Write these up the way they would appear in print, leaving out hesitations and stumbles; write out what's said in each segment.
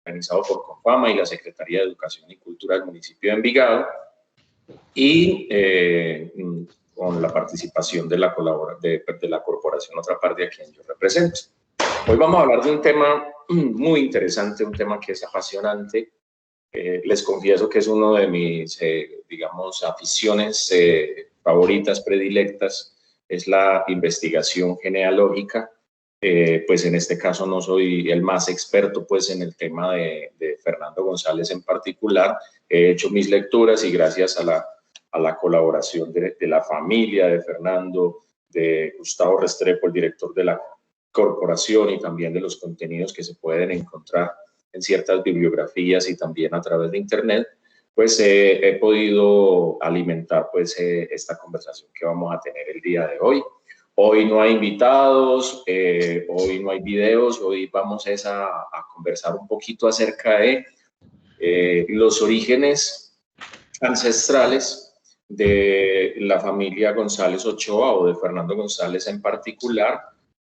organizado por Confama y la Secretaría de Educación y Cultura del municipio de Envigado, y con la participación de la corporación Otra Parte, a quien yo represento. Hoy vamos a hablar de un tema muy interesante, un tema que es apasionante. Les confieso que es uno de mis, digamos, aficiones favoritas, predilectas, es la investigación genealógica. Pues en este caso no soy el más experto pues en el tema de Fernando González en particular. He hecho mis lecturas y gracias a la colaboración de la familia de Fernando, de Gustavo Restrepo, el director de la corporación, y también de los contenidos que se pueden encontrar en ciertas bibliografías y también a través de internet, pues he podido alimentar pues esta conversación que vamos a tener el día de hoy. Hoy no hay invitados, hoy no hay videos, hoy vamos a conversar un poquito acerca de los orígenes ancestrales de la familia González Ochoa o de Fernando González en particular,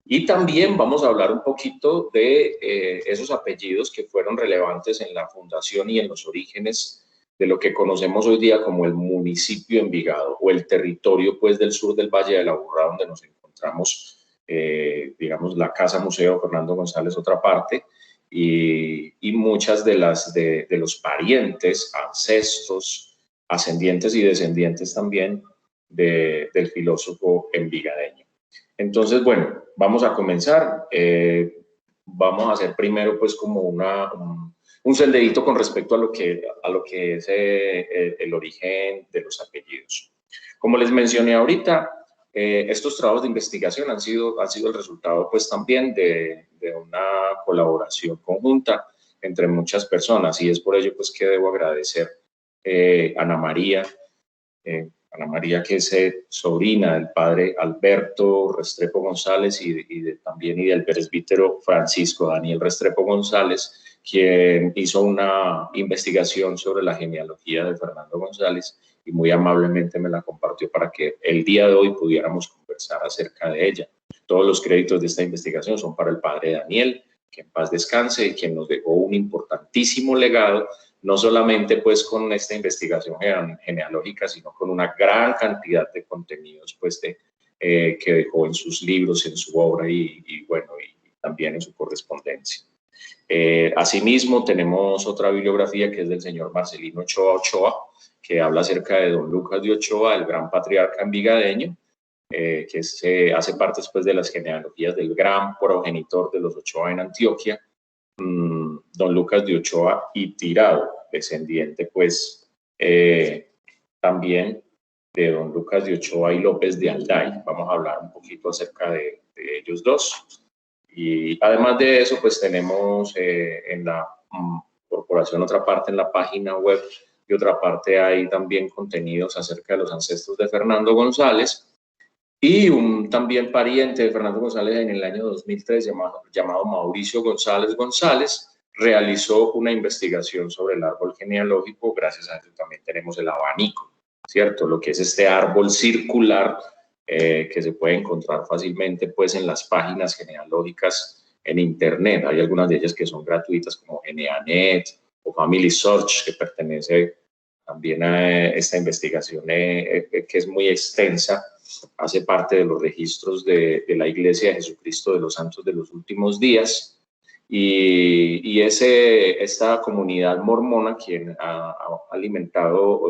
y también vamos a hablar un poquito de esos apellidos que fueron relevantes en la fundación y en los orígenes de lo que conocemos hoy día como el municipio de Envigado, o el territorio pues del sur del Valle de la Aburrá, donde nos encontramos, digamos, la Casa Museo Fernando González Otra Parte, y muchas de los parientes, ancestros, ascendientes y descendientes también del filósofo envigadeño. Entonces, bueno, vamos a comenzar. Vamos a hacer primero pues como un senderito con respecto a lo que es el origen de los apellidos. Como les mencioné ahorita, estos trabajos de investigación han sido el resultado pues también de una colaboración conjunta entre muchas personas, y es por ello pues que debo agradecer a Ana María, que es sobrina del padre Alberto Restrepo González y del presbítero Francisco Daniel Restrepo González, quien hizo una investigación sobre la genealogía de Fernando González y muy amablemente me la compartió para que el día de hoy pudiéramos conversar acerca de ella. Todos los créditos de esta investigación son para el padre Daniel, que en paz descanse, y quien nos dejó un importantísimo legado, no solamente pues con esta investigación genealógica, sino con una gran cantidad de contenidos pues que dejó en sus libros, en su obra y también en su correspondencia. Asimismo, tenemos otra bibliografía que es del señor Marcelino Ochoa Ochoa, que habla acerca de don Lucas de Ochoa, el gran patriarca envigadeño, que hace parte después de las genealogías del gran progenitor de los Ochoa en Antioquia, don Lucas de Ochoa y Tirado, descendiente pues también de don Lucas de Ochoa y López de Alday. Vamos a hablar un poquito acerca de ellos dos. Y además de eso, pues tenemos en la corporación Otra Parte, en la página web, y Otra Parte hay también contenidos acerca de los ancestros de Fernando González, y un también pariente de Fernando González en el año 2003 llamado Mauricio González González realizó una investigación sobre el árbol genealógico. Gracias a eso también tenemos el abanico, ¿cierto? Lo que es este árbol circular que se puede encontrar fácilmente pues en las páginas genealógicas en internet. Hay algunas de ellas que son gratuitas, como Geneanet o Family Search, que pertenece también a esta investigación que es muy extensa. Hace parte de los registros de la Iglesia de Jesucristo de los Santos de los Últimos Días, y esta comunidad mormona quien ha alimentado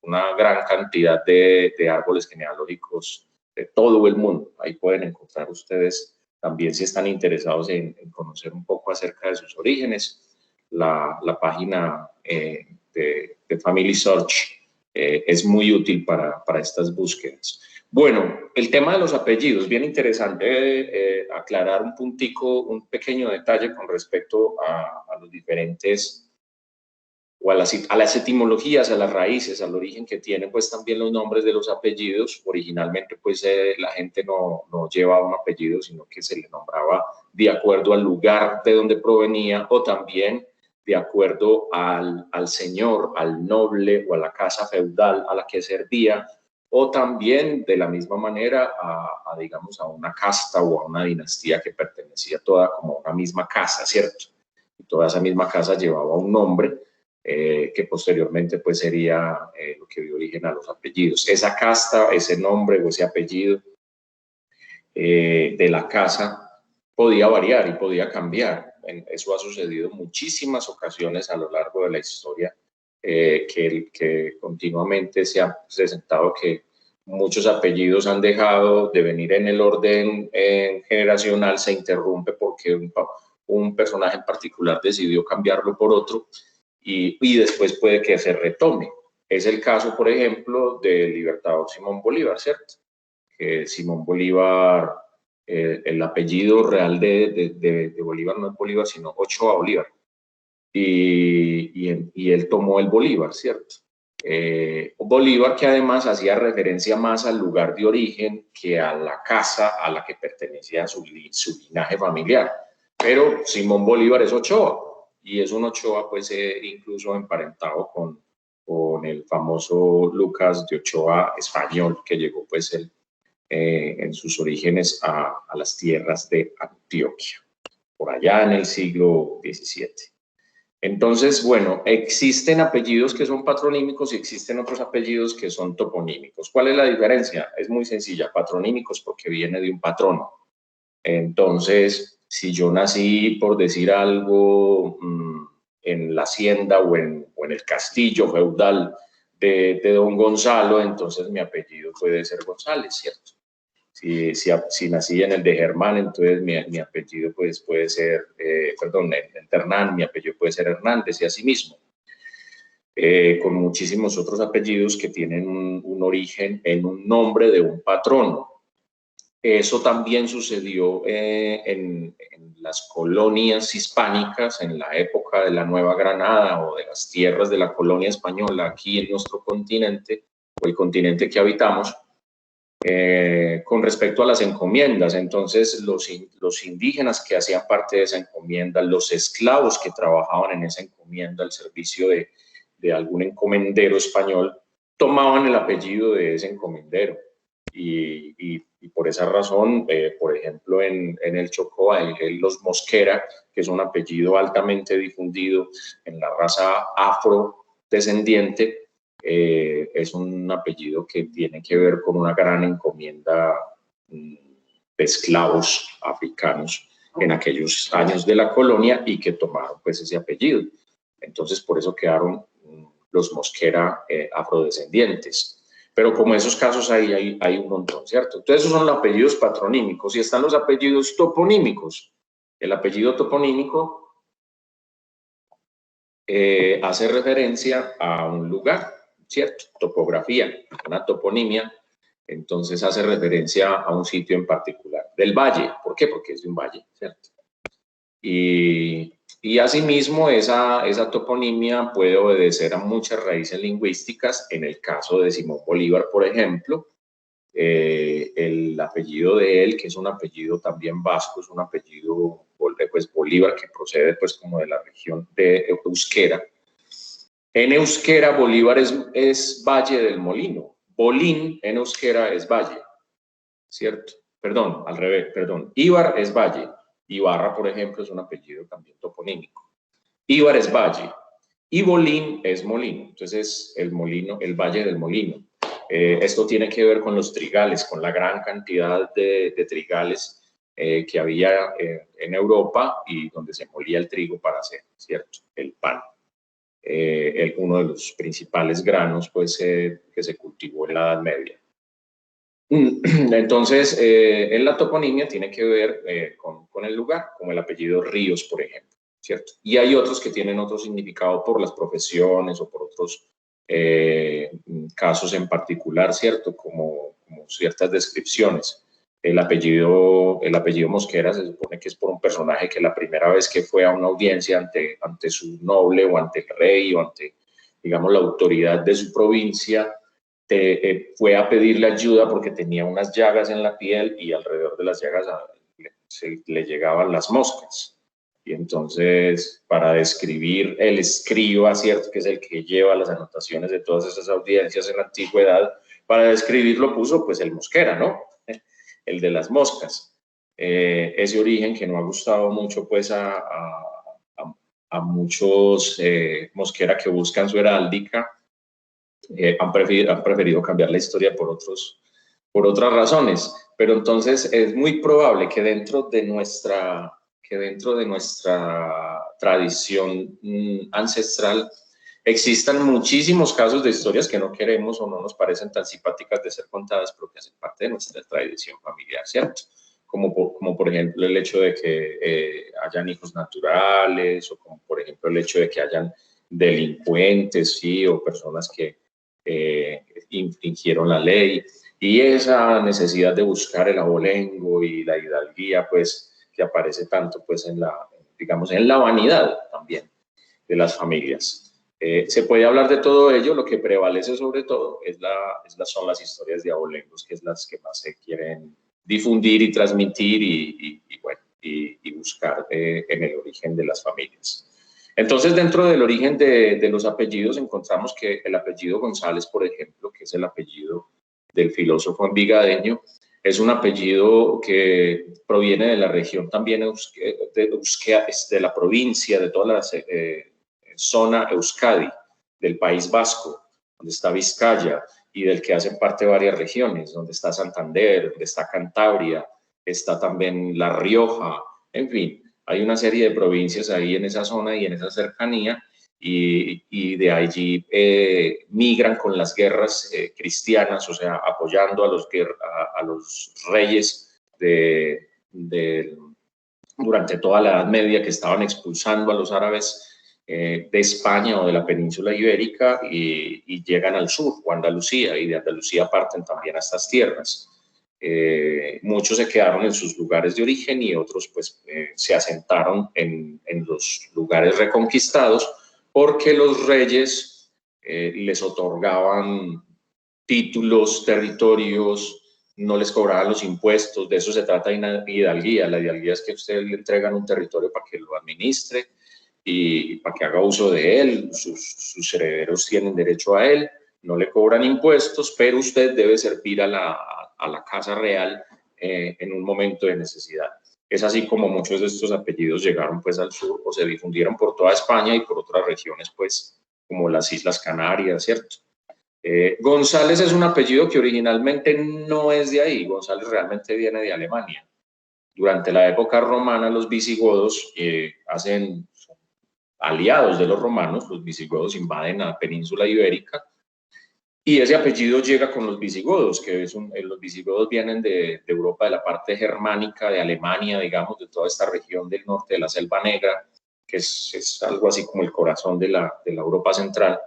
una gran cantidad de árboles genealógicos de todo el mundo. Ahí pueden encontrar ustedes también, si están interesados en conocer un poco acerca de sus orígenes, la página de Family Search es muy útil para estas búsquedas. Bueno, el tema de los apellidos, bien interesante aclarar un puntico, un pequeño detalle con respecto a los diferentes, o a las etimologías, a las raíces, al origen que tienen pues también los nombres de los apellidos. Originalmente pues la gente no llevaba un apellido, sino que se le nombraba de acuerdo al lugar de donde provenía, o también de acuerdo al señor, al noble o a la casa feudal a la que servía, o también de la misma manera digamos, a una casta o a una dinastía que pertenecía toda como a una misma casa, ¿cierto? toda esa misma casa llevaba un nombre que posteriormente pues sería lo que dio origen a los apellidos. Esa casta, ese nombre o ese apellido de la casa podía variar y podía cambiar. Eso ha sucedido en muchísimas ocasiones a lo largo de la historia, que continuamente se ha presentado que muchos apellidos han dejado de venir en el orden generacional, se interrumpe porque un personaje en particular decidió cambiarlo por otro y después puede que se retome. Es el caso, por ejemplo, del libertador Simón Bolívar, ¿cierto? Que Simón Bolívar, el apellido real de Bolívar no es Bolívar, sino Ochoa Bolívar. Y él tomó el Bolívar, ¿cierto? Bolívar, que además hacía referencia más al lugar de origen que a la casa a la que pertenecía su linaje familiar. Pero Simón Bolívar es Ochoa, y es un Ochoa pues incluso emparentado con el famoso Lucas de Ochoa español, que llegó pues en sus orígenes a las tierras de Antioquia, por allá en el siglo XVII. Entonces, bueno, existen apellidos que son patronímicos y existen otros apellidos que son toponímicos. ¿Cuál es la diferencia? Es muy sencilla. Patronímicos porque viene de un patrono. Entonces, si yo nací, por decir algo, en la hacienda o en el castillo feudal de don Gonzalo, entonces mi apellido puede ser González, ¿cierto? Si nací en el de Germán, entonces mi apellido pues, puede ser, en el de Hernán, mi apellido puede ser Hernández y así mismo. Con muchísimos otros apellidos que tienen un origen en un nombre de un patrono. Eso también sucedió en las colonias hispánicas, en la época de la Nueva Granada o de las tierras de la colonia española aquí en nuestro continente, o el continente que habitamos. Con respecto a las encomiendas, entonces los indígenas que hacían parte de esa encomienda, los esclavos que trabajaban en esa encomienda al servicio de algún encomendero español, tomaban el apellido de ese encomendero. Y por esa razón, por ejemplo, en el Chocó hay los Mosquera, que es un apellido altamente difundido en la raza afrodescendiente. Es un apellido que tiene que ver con una gran encomienda de esclavos africanos en aquellos años de la colonia y que tomaron pues ese apellido. Entonces por eso quedaron los Mosquera afrodescendientes. Pero como esos casos hay un montón, ¿cierto? Entonces esos son los apellidos patronímicos y están los apellidos toponímicos. El apellido toponímico hace referencia a un lugar, ¿cierto? Topografía, una toponimia, entonces hace referencia a un sitio en particular. Del valle, ¿por qué? Porque es de un valle, ¿cierto? Y asimismo esa toponimia puede obedecer a muchas raíces lingüísticas. En el caso de Simón Bolívar, por ejemplo, el apellido de él, que es un apellido también vasco, es un apellido pues Bolívar, que procede pues como de la región de Euskera. En euskera, Bolívar es Valle del Molino. Bolín en euskera es valle, ¿cierto? Perdón, al revés, perdón. Ibar es valle. Ibarra, por ejemplo, es un apellido también toponímico. Ibar es valle y Bolín es molino. Entonces, el molino, el Valle del Molino. Esto tiene que ver con los trigales, con la gran cantidad de trigales que había en Europa y donde se molía el trigo para hacer, ¿cierto? El pan. Uno de los principales granos pues, que se cultivó en la Edad Media. Entonces, en la toponimia tiene que ver con el lugar, como el apellido Ríos, por ejemplo, ¿cierto? Y hay otros que tienen otro significado por las profesiones o por otros casos en particular, ¿cierto? Como ciertas descripciones. El apellido Mosquera se supone que es por un personaje que la primera vez que fue a una audiencia ante su noble o ante el rey o ante, digamos, la autoridad de su provincia, fue a pedirle ayuda porque tenía unas llagas en la piel y alrededor de las llagas le llegaban las moscas. Y entonces, para describir el escriba, ¿cierto? Que es el que lleva las anotaciones de todas esas audiencias en la antigüedad, para describirlo puso pues el Mosquera, ¿no? El de las moscas. Ese origen que no ha gustado mucho pues a a muchos Mosquera que buscan su heráldica, han preferido cambiar la historia por otras razones. Pero entonces es muy probable que dentro de nuestra tradición ancestral existan muchísimos casos de historias que no queremos o no nos parecen tan simpáticas de ser contadas, pero que hacen parte de nuestra tradición familiar, ¿cierto? Como por ejemplo el hecho de que hayan hijos naturales, o como por ejemplo el hecho de que hayan delincuentes, ¿sí? O personas que infringieron la ley, y esa necesidad de buscar el abolengo y la hidalguía, pues, que aparece tanto, pues, digamos, en la vanidad también de las familias. Se puede hablar de todo ello, lo que prevalece sobre todo son las historias de abolengos, que es las que más se quieren difundir y transmitir y buscar en el origen de las familias. Entonces, dentro del origen de los apellidos encontramos que el apellido González, por ejemplo, que es el apellido del filósofo envigadeño, es un apellido que proviene de la región también de la provincia, de toda la zona Euskadi, del País Vasco, donde está Vizcaya, y del que hacen parte varias regiones, donde está Santander, donde está Cantabria, está también La Rioja, en fin, hay una serie de provincias ahí en esa zona y en esa cercanía, y de allí migran con las guerras cristianas, o sea, apoyando a los reyes durante toda la Edad Media, que estaban expulsando a los árabes de España o de la península ibérica, y llegan al sur, o Andalucía, y de Andalucía parten también a estas tierras. Muchos se quedaron en sus lugares de origen y otros pues se asentaron en los lugares reconquistados, porque los reyes les otorgaban títulos, territorios, no les cobraban los impuestos. De eso se trata hidalguía. La hidalguía es que usted le entregan un territorio para que lo administre y para que haga uso de él. Sus herederos tienen derecho a él, no le cobran impuestos, pero usted debe servir a la casa real en un momento de necesidad. Es así como muchos de estos apellidos llegaron pues al sur o se difundieron por toda España y por otras regiones, pues como las Islas Canarias, ¿cierto? González es un apellido que originalmente no es de ahí. González realmente viene de Alemania. Durante la época romana, los visigodos son aliados de los romanos. Los visigodos invaden la península ibérica y ese apellido llega con los visigodos, los visigodos vienen de Europa, de la parte germánica, de Alemania, digamos, de toda esta región del norte de la Selva Negra, que es algo así como el corazón de la Europa central.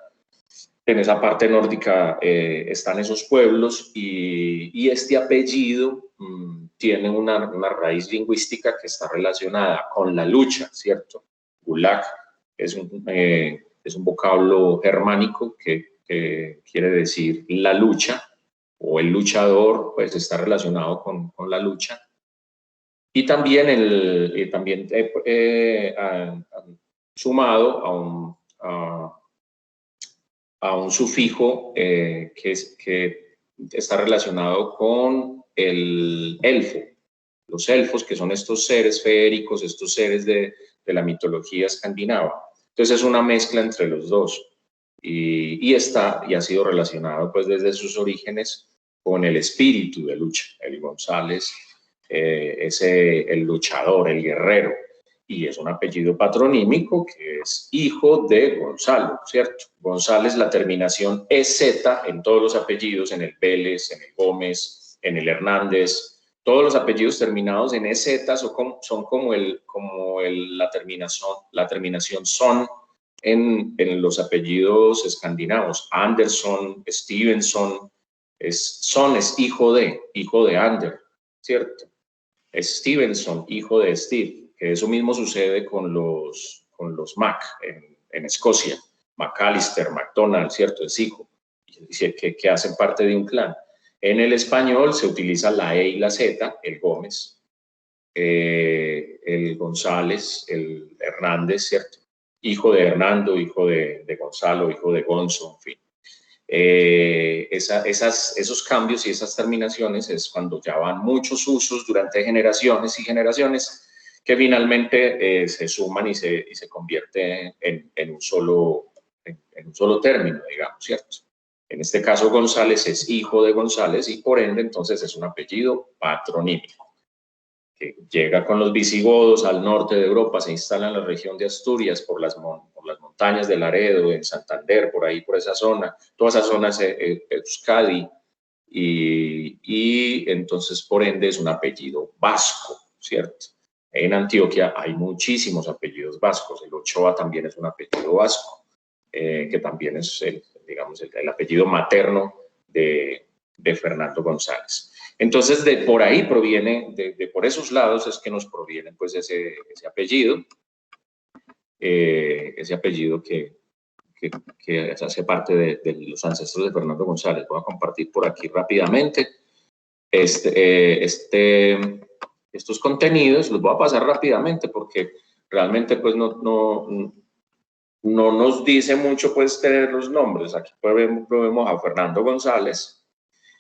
En esa parte nórdica están esos pueblos, y este apellido tiene una raíz lingüística que está relacionada con la lucha, ¿cierto? Gulag es un vocablo germánico que quiere decir la lucha, o el luchador, pues está relacionado con la lucha. Y también, sumado a un sufijo que está relacionado con el elfo. Los elfos, que son estos seres feéricos, estos seres de la mitología escandinava. Entonces es una mezcla entre los dos, y ha sido relacionado pues desde sus orígenes con el espíritu de lucha. El González es el luchador, el guerrero, y es un apellido patronímico que es hijo de Gonzalo, ¿cierto? González, la terminación EZ en todos los apellidos, en el Vélez, en el Gómez, en el Hernández, todos los apellidos terminados en EZ son como la terminación son en los apellidos escandinavos. Anderson, Stevenson, Son es hijo de Ander, ¿cierto? Stevenson, hijo de Steve, que eso mismo sucede con los Mac en Escocia. McAllister, McDonald, ¿cierto? Es hijo, que hacen parte de un clan. En el español se utiliza la E y la Z, el Gómez, el González, el Hernández, ¿cierto? Hijo de Hernando, hijo de Gonzalo, hijo de Gonzo, en fin. Esos cambios y esas terminaciones es cuando ya van muchos usos durante generaciones y generaciones, que finalmente se suman y se convierte en un solo término, digamos, ¿cierto? En este caso, González es hijo de González y por ende, entonces, es un apellido patronímico, que llega con los visigodos al norte de Europa, se instala en la región de Asturias por las montañas de Laredo, en Santander, por ahí, por esa zona, toda esa zona es Euskadi, y entonces, por ende, es un apellido vasco, ¿cierto? En Antioquia hay muchísimos apellidos vascos, el Ochoa también es un apellido vasco, que también es, digamos, el apellido materno de Fernando González. Entonces, por ahí proviene, por esos lados es que nos proviene pues ese apellido que hace parte de los ancestros de Fernando González. Voy a compartir por aquí rápidamente estos contenidos, los voy a pasar rápidamente porque realmente pues no nos dice mucho pues tener los nombres. Aquí vemos a Fernando González,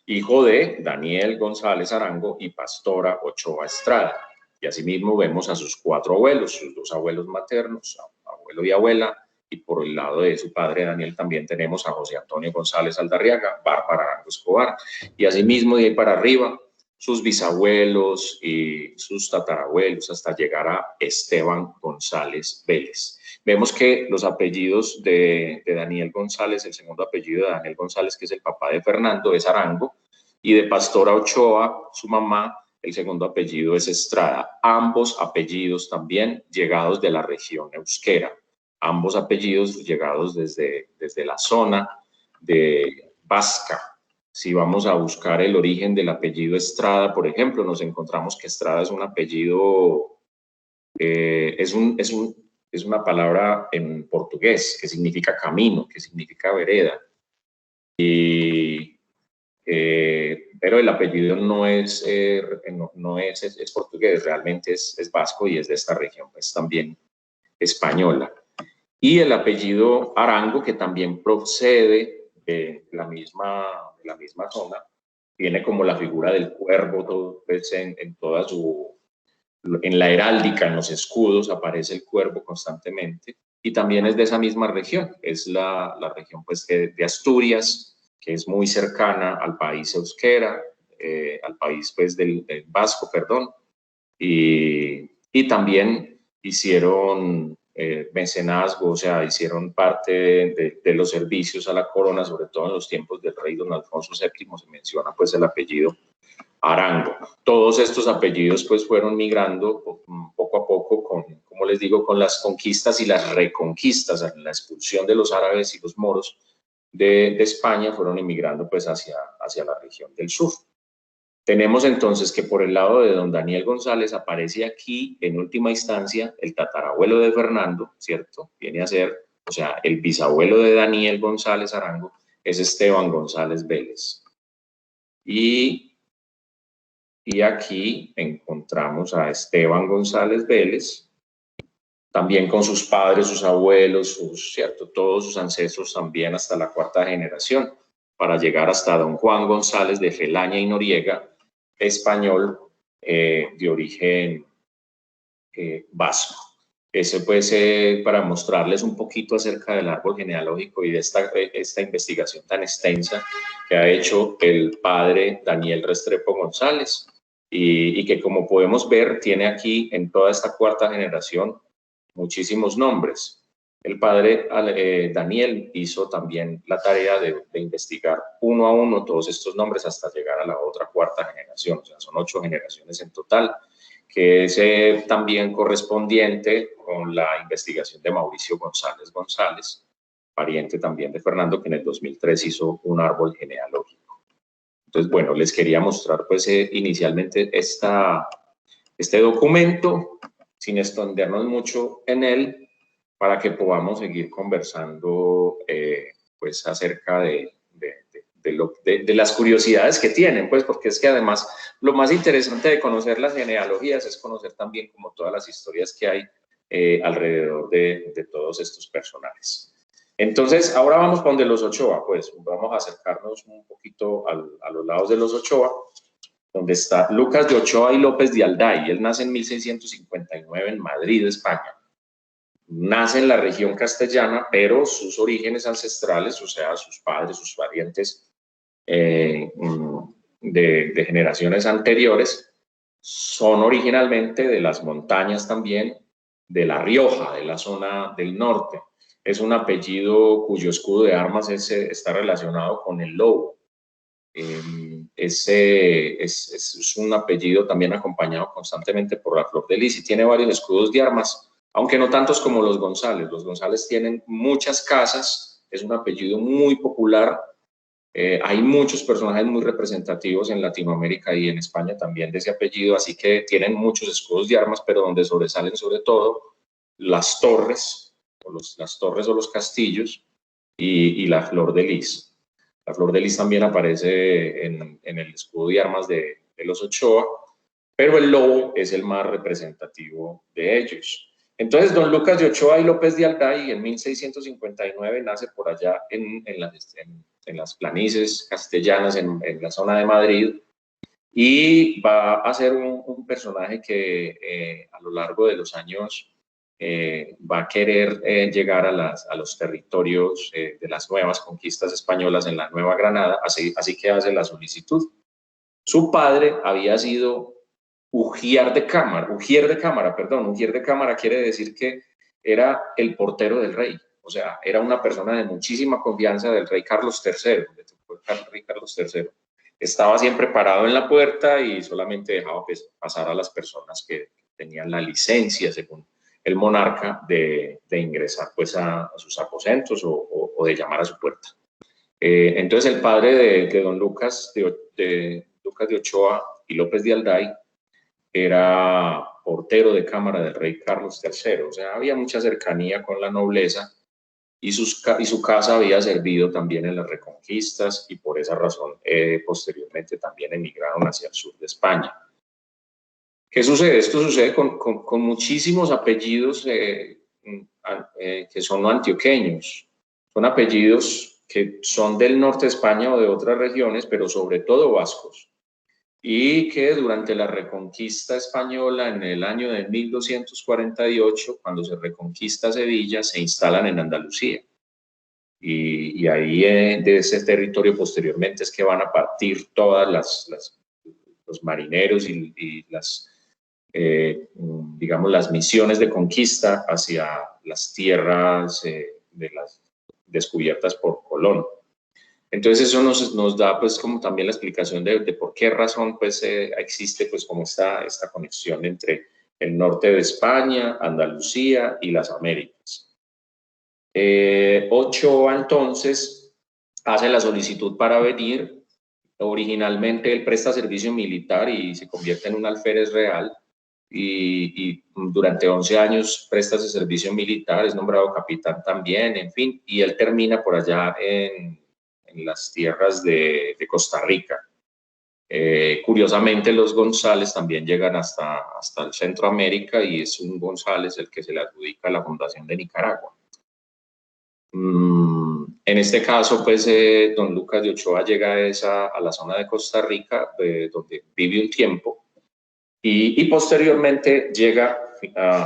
hijo de Daniel González Arango y Pastora Ochoa Estrada. Y asimismo vemos a sus 4 abuelos, sus 2 abuelos maternos, abuelo y abuela, y por el lado de su padre Daniel también tenemos a José Antonio González Aldarriaga, Bárbara Arango Escobar, y asimismo de ahí para arriba sus bisabuelos y sus tatarabuelos hasta llegar a Esteban González Vélez. Vemos que los apellidos de Daniel González, el segundo apellido de Daniel González, que es el papá de Fernando, es Arango, y de Pastora Ochoa, su mamá, el segundo apellido es Estrada. Ambos apellidos también llegados de la región euskera, ambos apellidos llegados desde la zona de Vasca. Si vamos a buscar el origen del apellido Estrada, por ejemplo, nos encontramos que Estrada es un apellido, es una palabra en portugués que significa camino, que significa vereda. Pero el apellido no es portugués, realmente es vasco y es de esta región, pues también española. Y el apellido Arango, que también procede de la misma zona, tiene como la figura del cuervo, todo, pues en toda en la heráldica, en los escudos, aparece el cuervo constantemente, y también es de esa misma región, es la región pues de Asturias, que es muy cercana al país euskera, al país pues del vasco, perdón, y también hicieron mecenazgo, o sea, hicieron parte de los servicios a la corona, sobre todo en los tiempos del rey don Alfonso VII, se menciona pues el apellido Arango. Todos estos apellidos pues fueron migrando poco a poco como les digo, con las conquistas y las reconquistas, la expulsión de los árabes y los moros de España, fueron emigrando pues hacia la región del sur. Tenemos entonces que por el lado de don Daniel González aparece aquí en última instancia el tatarabuelo de Fernando, ¿cierto? Viene a ser, o sea, el bisabuelo de Daniel González Arango es Esteban González Vélez. Y aquí encontramos a Esteban González Vélez, también con sus padres, sus abuelos, ¿cierto? Todos sus ancestros también hasta la 4ª generación, para llegar hasta don Juan González de Felaña y Noriega, español de origen vasco. Ese pues para mostrarles un poquito acerca del árbol genealógico y de esta investigación tan extensa que ha hecho el padre Daniel Restrepo González y que, como podemos ver, tiene aquí en toda esta 4ª generación muchísimos nombres. El padre Daniel hizo también la tarea de investigar uno a uno todos estos nombres hasta llegar a la otra 4ª generación, o sea, son 8 generaciones en total, que es también correspondiente con la investigación de Mauricio González González, pariente también de Fernando, que en el 2003 hizo un árbol genealógico. Entonces, bueno, les quería mostrar pues inicialmente este documento, sin extendernos mucho en él, para que podamos seguir conversando pues acerca de las curiosidades que tienen, pues porque es que además lo más interesante de conocer las genealogías es conocer también como todas las historias que hay alrededor de todos estos personajes. Entonces, ahora vamos para donde los Ochoa, pues vamos a acercarnos un poquito a los lados de los Ochoa donde está Lucas de Ochoa y López de Alday. Él nace en 1659 en Madrid, España. Nace en la región castellana, pero sus orígenes ancestrales, o sea, sus padres, sus parientes de generaciones anteriores, son originalmente de las montañas también de La Rioja, de la zona del norte. Es un apellido cuyo escudo de armas está relacionado con el lobo. Es un apellido también acompañado constantemente por la flor de lis y tiene varios escudos de armas, aunque no tantos como los González. Los González tienen muchas casas, es un apellido muy popular. Hay muchos personajes muy representativos en Latinoamérica y en España también de ese apellido, así que tienen muchos escudos de armas, pero donde sobresalen sobre todo las torres, las torres o los castillos y la flor de lis. La flor de lis también aparece en el escudo de armas de los Ochoa, pero el lobo es el más representativo de ellos. Entonces, don Lucas de Ochoa y López de Alday en 1659 nace por allá en las planicies castellanas, en la zona de Madrid, y va a ser un personaje que a lo largo de los años va a querer llegar a los territorios de las nuevas conquistas españolas en la Nueva Granada, así que hace la solicitud. Su padre había sido Ujier de Cámara quiere decir que era el portero del rey, o sea, era una persona de muchísima confianza del rey Carlos III, el rey Carlos III. Estaba siempre parado en la puerta y solamente dejaba pasar a las personas que tenían la licencia, según el monarca, de ingresar pues a sus aposentos o de llamar a su puerta. Entonces el padre de don Lucas de Ochoa y López de Alday era portero de cámara del rey Carlos III, o sea, había mucha cercanía con la nobleza y su casa había servido también en las reconquistas y por esa razón posteriormente también emigraron hacia el sur de España. ¿Qué sucede? Esto sucede con muchísimos apellidos que son antioqueños. Son apellidos que son del norte de España o de otras regiones, pero sobre todo vascos. Y que durante la reconquista española, en el año de 1248, cuando se reconquista Sevilla, se instalan en Andalucía. Y ahí de ese territorio posteriormente es que van a partir todas los marineros y digamos, las misiones de conquista hacia las tierras de las descubiertas por Colón. Entonces eso nos da pues como también la explicación de por qué razón pues existe pues como esta conexión entre el norte de España, Andalucía y las Américas. Ochoa entonces hace la solicitud para venir. Originalmente él presta servicio militar y se convierte en un alférez real y durante 11 años presta ese servicio militar, es nombrado capitán también, en fin, y él termina por allá en las tierras de Costa Rica. Curiosamente los González también llegan hasta el Centroamérica y es un González el que se le adjudica la fundación de Nicaragua. En este caso, pues, don Lucas de Ochoa llega a la zona de Costa Rica, donde vive un tiempo, y posteriormente llega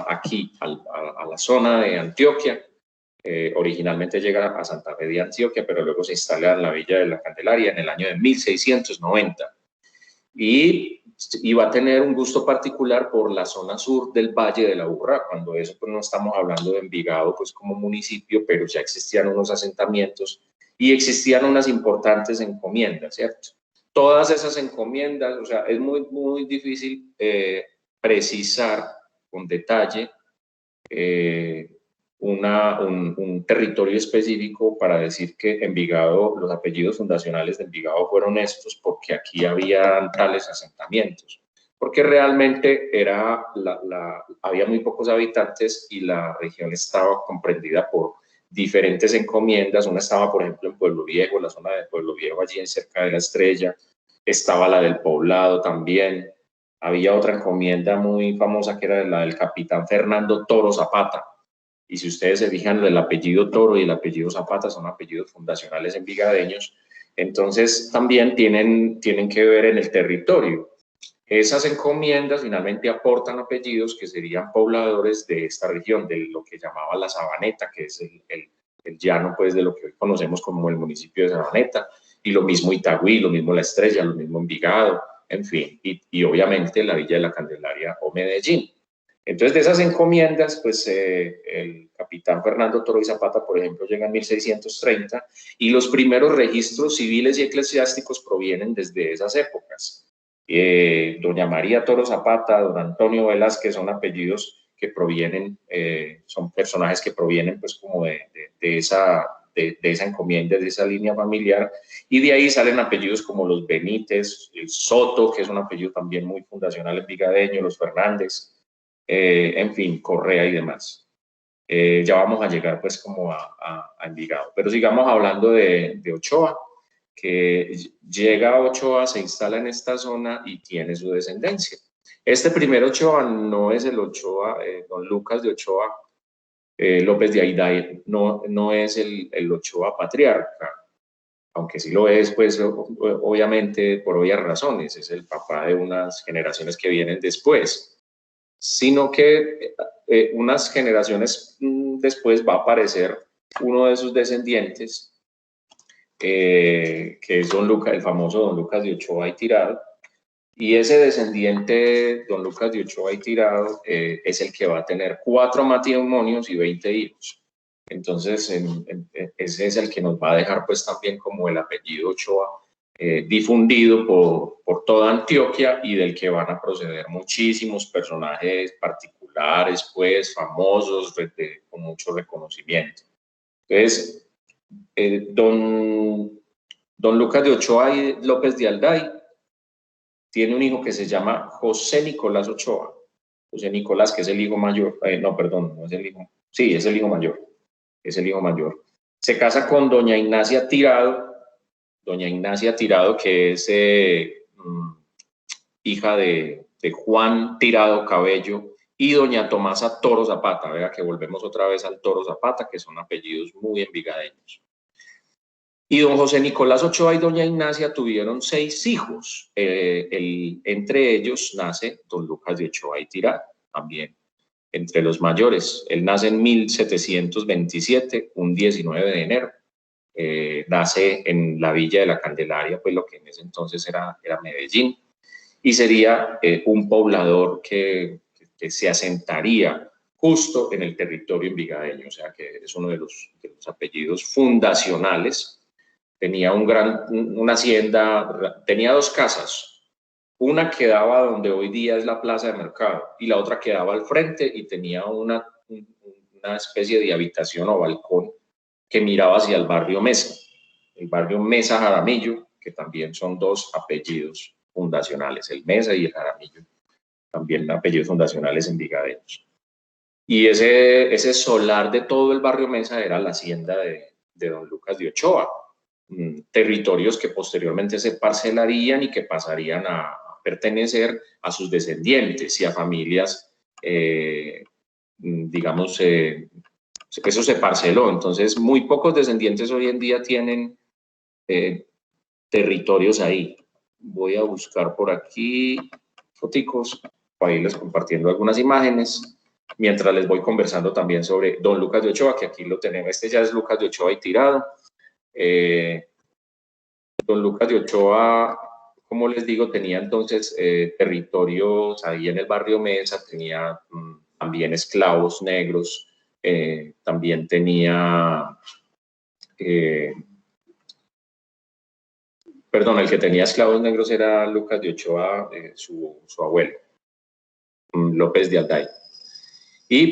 aquí, a la zona de Antioquia. Originalmente llega a Santa Fe de Antioquia, pero luego se instala en la Villa de la Candelaria en el año de 1690. Y va a tener un gusto particular por la zona sur del Valle de la Aburrá. Cuando eso pues no estamos hablando de Envigado pues como municipio, pero ya existían unos asentamientos y existían unas importantes encomiendas, ¿cierto? Todas esas encomiendas, o sea, es muy difícil precisar con detalle un territorio específico para decir que Envigado, los apellidos fundacionales de Envigado fueron estos porque aquí había tales asentamientos, porque realmente había muy pocos habitantes y la región estaba comprendida por diferentes encomiendas. Una estaba, por ejemplo, en Pueblo Viejo, la zona de Pueblo Viejo, allí cerca de la Estrella, estaba la del Poblado también. Había otra encomienda muy famosa que era la del capitán Fernando Toro Zapata. Y si ustedes se fijan, el apellido Toro y el apellido Zapata son apellidos fundacionales envigadeños, entonces también tienen que ver en el territorio. Esas encomiendas finalmente aportan apellidos que serían pobladores de esta región, de lo que llamaba la Sabaneta, que es el llano pues, de lo que hoy conocemos como el municipio de Sabaneta, y lo mismo Itagüí, lo mismo La Estrella, lo mismo Envigado, en fin, y obviamente la Villa de la Candelaria o Medellín. Entonces, de esas encomiendas, pues el capitán Fernando Toro y Zapata, por ejemplo, llega en 1630 y los primeros registros civiles y eclesiásticos provienen desde esas épocas. Doña María Toro Zapata, don Antonio Velázquez son apellidos que provienen, son personajes que provienen pues como de esa encomienda, de esa línea familiar, y de ahí salen apellidos como los Benítez, el Soto, que es un apellido también muy fundacional en Vigadeño, los Fernández, en fin, Correa y demás. Ya vamos a llegar pues como a Envigado, pero sigamos hablando de Ochoa, que llega a Ochoa, se instala en esta zona y tiene su descendencia. Este primer Ochoa no es el Ochoa, don Lucas de Ochoa López de Ayday, no es el Ochoa patriarca, aunque sí lo es, pues obviamente por obvias razones, es el papá de unas generaciones que vienen después, sino que unas generaciones después va a aparecer uno de sus descendientes, que es don Lucas, el famoso don Lucas de Ochoa y Tirado, y ese descendiente, don Lucas de Ochoa y Tirado, es el que va a tener 4 matrimonios y 20 hijos. Entonces, ese es el que nos va a dejar pues también como el apellido Ochoa difundido por toda Antioquia y del que van a proceder muchísimos personajes particulares, pues famosos, con mucho reconocimiento. Entonces, don Lucas de Ochoa y López de Alday tiene un hijo que se llama José Nicolás Ochoa. José Nicolás, que es el hijo mayor, no, perdón, no es el hijo, sí, es el hijo mayor, es el hijo mayor. Se casa con doña Ignacia Tirado, que es hija de Juan Tirado Cabello, y doña Tomasa Toro Zapata, vea que volvemos otra vez al Toro Zapata, que son apellidos muy envigadeños. Y don José Nicolás Ochoa y doña Ignacia tuvieron 6 hijos. Entre ellos nace don Lucas de Ochoa y Tirado, también entre los mayores. Él nace en 1727, un 19 de enero. Nace en la Villa de la Candelaria, pues lo que en ese entonces era Medellín, y sería un poblador que se asentaría justo en el territorio envigadeño, o sea que es uno de los apellidos fundacionales. Tenía una hacienda, tenía 2 casas, una quedaba donde hoy día es la plaza de mercado y la otra quedaba al frente y tenía una especie de habitación o balcón que miraba hacia el barrio Mesa Jaramillo, que también son 2 apellidos fundacionales, el Mesa y el Jaramillo, también apellidos fundacionales envigadeños. Y ese solar de todo el barrio Mesa era la hacienda de don Lucas de Ochoa, territorios que posteriormente se parcelarían y que pasarían a pertenecer a sus descendientes y a familias, digamos, eso se parceló. Entonces, muy pocos descendientes hoy en día tienen territorios ahí. Voy a buscar por aquí foticos para irles compartiendo algunas imágenes, mientras les voy conversando también sobre don Lucas de Ochoa, que aquí lo tenemos. Este ya es Lucas de Ochoa y Tirado. Don Lucas de Ochoa, como les digo, tenía entonces territorios ahí en el barrio Mesa, tenía también esclavos negros, también tenía, perdón, el que tenía esclavos negros era Lucas de Ochoa, su abuelo, López de Alday.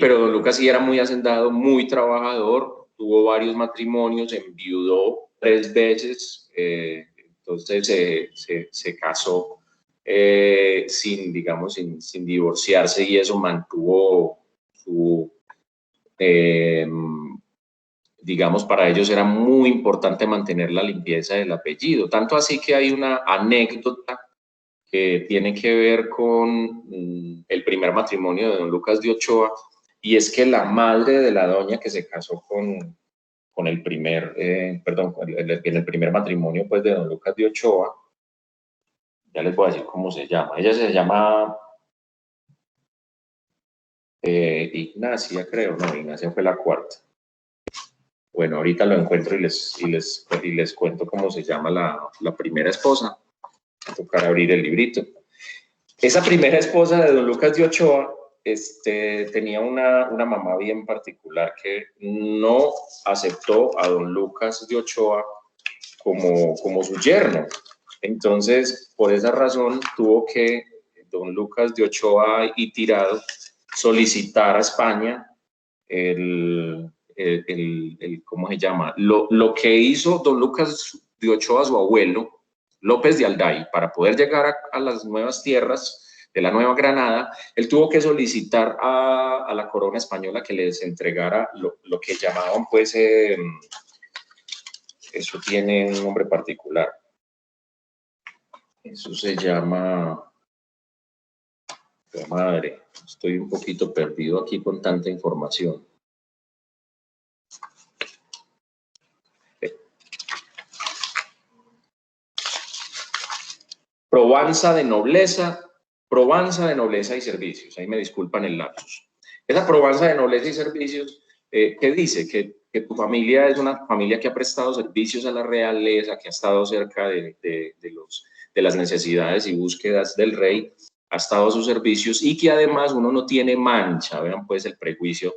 Pero don Lucas sí era muy hacendado, muy trabajador, tuvo varios matrimonios, enviudó 3 veces, entonces se casó sin divorciarse, y eso mantuvo su, digamos, para ellos era muy importante mantener la limpieza del apellido, tanto así que hay una anécdota que tiene que ver con el primer matrimonio de don Lucas de Ochoa, y es que la madre de la doña que se casó con el primer, en el primer matrimonio pues de don Lucas de Ochoa, Ya les voy a decir cómo se llama. Ella se llama Ignacia, creo. No, Ignacia fue la cuarta. Bueno, ahorita lo encuentro y les cuento cómo se llama la primera esposa. Voy a tocar abrir el librito. Esa primera esposa de don Lucas de Ochoa tenía una mamá bien particular que no aceptó a don Lucas de Ochoa como su yerno. Entonces, por esa razón, tuvo que don Lucas de Ochoa y Tirado solicitar a España ¿cómo se llama? Lo que hizo don Lucas de Ochoa, su abuelo, López de Alday, para poder llegar a las nuevas tierras de la Nueva Granada, él tuvo que solicitar a la corona española que les entregara lo que llamaban, pues, eso tiene un nombre particular. Eso se llama... Madre, estoy un poquito perdido aquí con tanta información. Provanza de nobleza y servicios. Ahí me disculpan el lapsus. Esa provanza de nobleza y servicios, ¿qué dice? Que tu familia es una familia que ha prestado servicios a la realeza, que ha estado cerca de las necesidades y búsquedas del rey, ha estado a sus servicios y que además uno no tiene mancha, vean pues el prejuicio,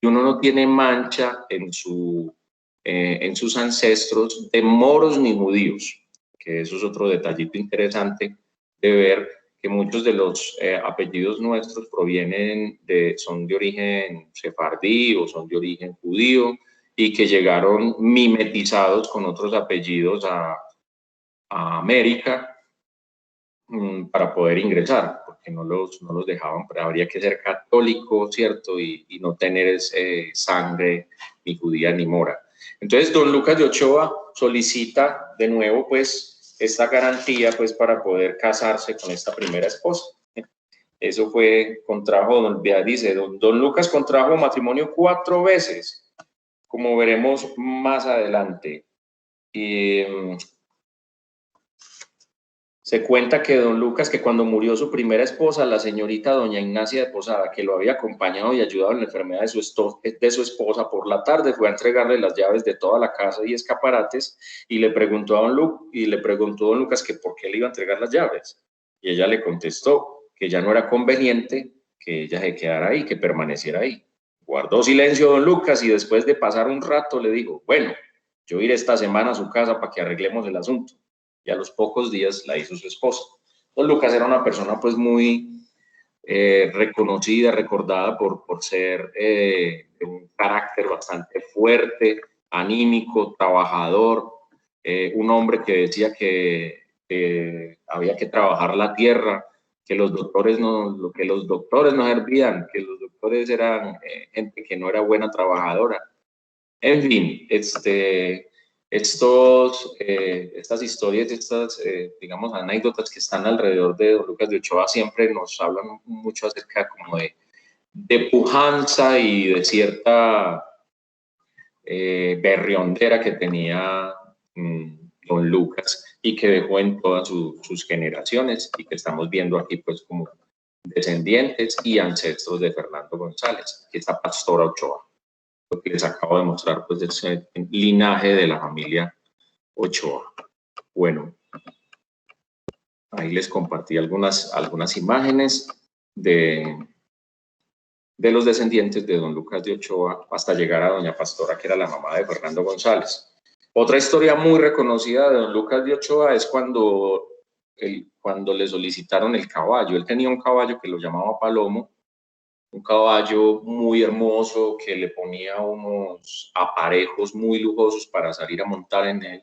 que uno no tiene mancha en sus ancestros de moros ni judíos, que eso es otro detallito interesante de ver, que muchos de los apellidos nuestros son de origen sefardí o son de origen judío y que llegaron mimetizados con otros apellidos a América para poder ingresar, porque no los dejaban, pero habría que ser católico, ¿cierto? Y no tener sangre ni judía ni mora. Entonces, don Lucas de Ochoa solicita de nuevo, pues, esta garantía, pues, para poder casarse con esta primera esposa. Eso fue, dice, don Lucas contrajo matrimonio 4 veces, como veremos más adelante. Y se cuenta que don Lucas, que cuando murió su primera esposa, la señorita doña Ignacia de Posada, que lo había acompañado y ayudado en la enfermedad de su esposa, por la tarde fue a entregarle las llaves de toda la casa y escaparates y le preguntó a don Lucas que por qué le iba a entregar las llaves. Y ella le contestó que ya no era conveniente que ella se quedara ahí, que permaneciera ahí. Guardó silencio don Lucas y después de pasar un rato le dijo, bueno, yo iré esta semana a su casa para que arreglemos el asunto. Y a los pocos días la hizo su esposa. Don Lucas era una persona pues muy reconocida, recordada por ser de un carácter bastante fuerte, anímico, trabajador, un hombre que decía que había que trabajar la tierra, que los doctores no servían, que los doctores eran gente que no era buena trabajadora. En fin, estas historias, digamos, anécdotas que están alrededor de don Lucas de Ochoa siempre nos hablan mucho acerca como de pujanza y de cierta berriondera que tenía don Lucas y que dejó en todas sus generaciones y que estamos viendo aquí pues como descendientes y ancestros de Fernando González, que está Pastora Ochoa. Lo que les acabo de mostrar, pues, es el linaje de la familia Ochoa. Bueno, ahí les compartí algunas imágenes de los descendientes de don Lucas de Ochoa hasta llegar a doña Pastora, que era la mamá de Fernando González. Otra historia muy reconocida de don Lucas de Ochoa es cuando le solicitaron el caballo. Él tenía un caballo que lo llamaba Palomo, un caballo muy hermoso que le ponía unos aparejos muy lujosos para salir a montar en él.